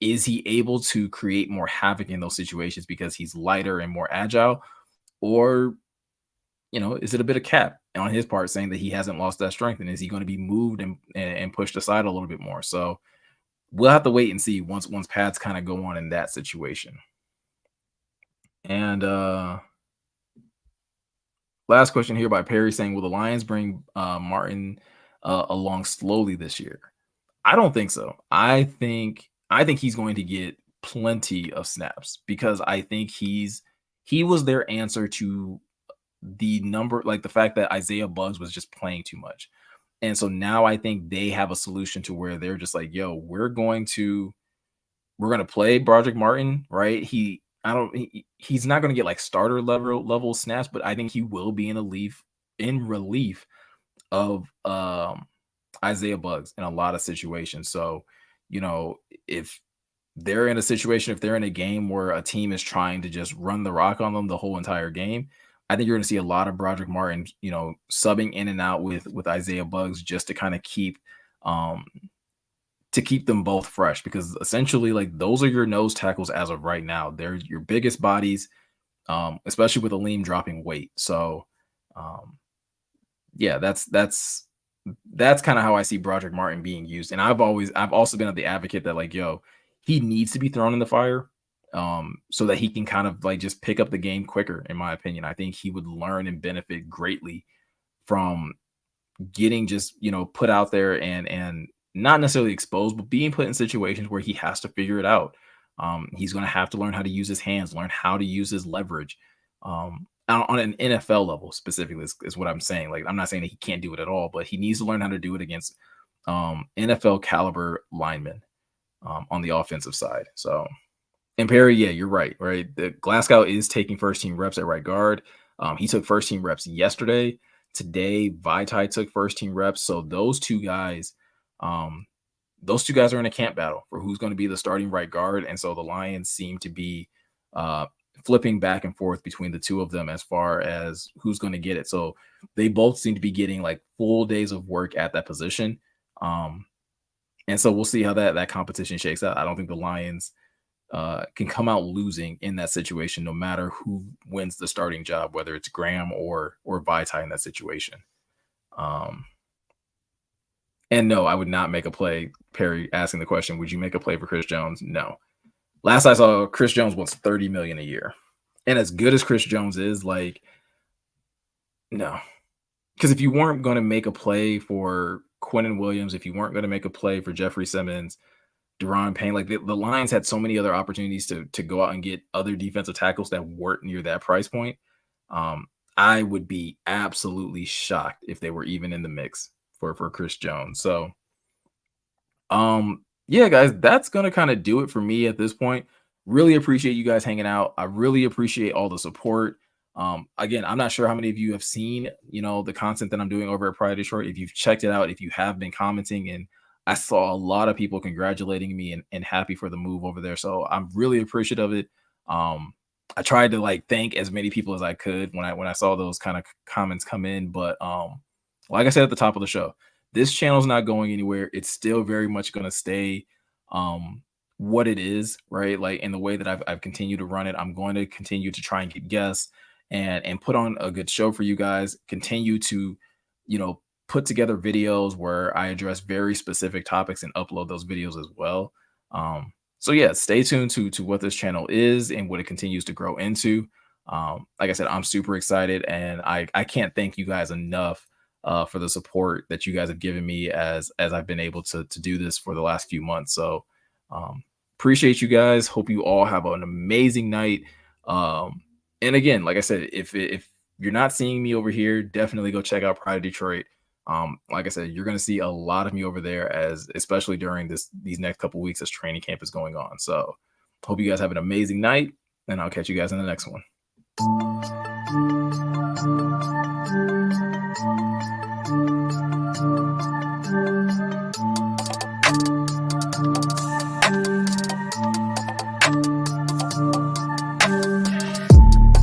is he able to create more havoc in those situations because he's lighter and more agile, or is it a bit of cap on his part saying that he hasn't lost that strength, and is he going to be moved and pushed aside a little bit more? So we'll have to wait and see once pads kind of go on in that situation. And last question here by Perry saying, will the Lions bring Martin along slowly this year? I don't think so. I think he's going to get plenty of snaps because I think he was their answer to the number, like the fact that Isaiah Buggs was just playing too much. And so now I think they have a solution to where they're just like, yo, we're going to play Broderick Martin, right? He's not going to get like starter level snaps, but I think he will be in relief of Isaiah Buggs in a lot of situations. So, if they're in a situation, if they're in a game where a team is trying to just run the rock on them the whole entire game, I think you're going to see a lot of Broderick Martin, subbing in and out with Isaiah Buggs just to kind of keep them both fresh, because essentially like those are your nose tackles as of right now. They're your biggest bodies, especially with Aleem dropping weight. So yeah, that's kind of how I see Broderick Martin being used. And I've also been the advocate that like, yo, he needs to be thrown in the fire so that he can kind of like just pick up the game quicker. In my opinion, I think he would learn and benefit greatly from getting just, put out there and not necessarily exposed, but being put in situations where he has to figure it out. He's going to have to learn how to use his hands, learn how to use his leverage on an NFL level specifically is what I'm saying. Like, I'm not saying that he can't do it at all, but he needs to learn how to do it against NFL caliber linemen on the offensive side. So, and Perry, yeah, you're right. The Glasgow is taking first team reps at right guard. He took first team reps yesterday. Today, Vitae took first team reps. So those two guys are in a camp battle for who's going to be the starting right guard. And so the Lions seem to be flipping back and forth between the two of them as far as who's going to get it. So they both seem to be getting like full days of work at that position. And so we'll see how that competition shakes out. I don't think the Lions can come out losing in that situation, no matter who wins the starting job, whether it's Graham or Vitae in that situation. And no, I would not make a play. Perry asking the question, would you make a play for Chris Jones? No. Last I saw, Chris Jones wants $30 million a year. And as good as Chris Jones is, like, no. Because if you weren't going to make a play for Quinnen Williams, if you weren't going to make a play for Jeffrey Simmons, Deron Payne, like the Lions had so many other opportunities to go out and get other defensive tackles that weren't near that price point. I would be absolutely shocked if they were even in the mix for Chris Jones. So, yeah, guys, that's going to kind of do it for me at this point. Really appreciate you guys hanging out. I really appreciate all the support. Again, I'm not sure how many of you have seen, the content that I'm doing over at Pride Detroit. If you've checked it out, if you have been commenting, and I saw a lot of people congratulating me and happy for the move over there. So I'm really appreciative of it. I tried to like thank as many people as I could when I saw those kind of comments come in. But like I said at the top of the show, this channel is not going anywhere. It's still very much going to stay what it is, right? Like in the way that I've continued to run it. I'm going to continue to try and get guests and put on a good show for you guys. Continue to, put together videos where I address very specific topics and upload those videos as well. So yeah, stay tuned to what this channel is and what it continues to grow into. Like I said, I'm super excited, and I can't thank you guys enough for the support that you guys have given me as I've been able to do this for the last few months. So um, appreciate you guys. Hope you all have an amazing night. And again, like I said, if you're not seeing me over here, definitely go check out Pride of Detroit. Like I said, you're going to see a lot of me over there, as especially during these next couple weeks as training camp is going on. So hope you guys have an amazing night, and I'll catch you guys in the next one.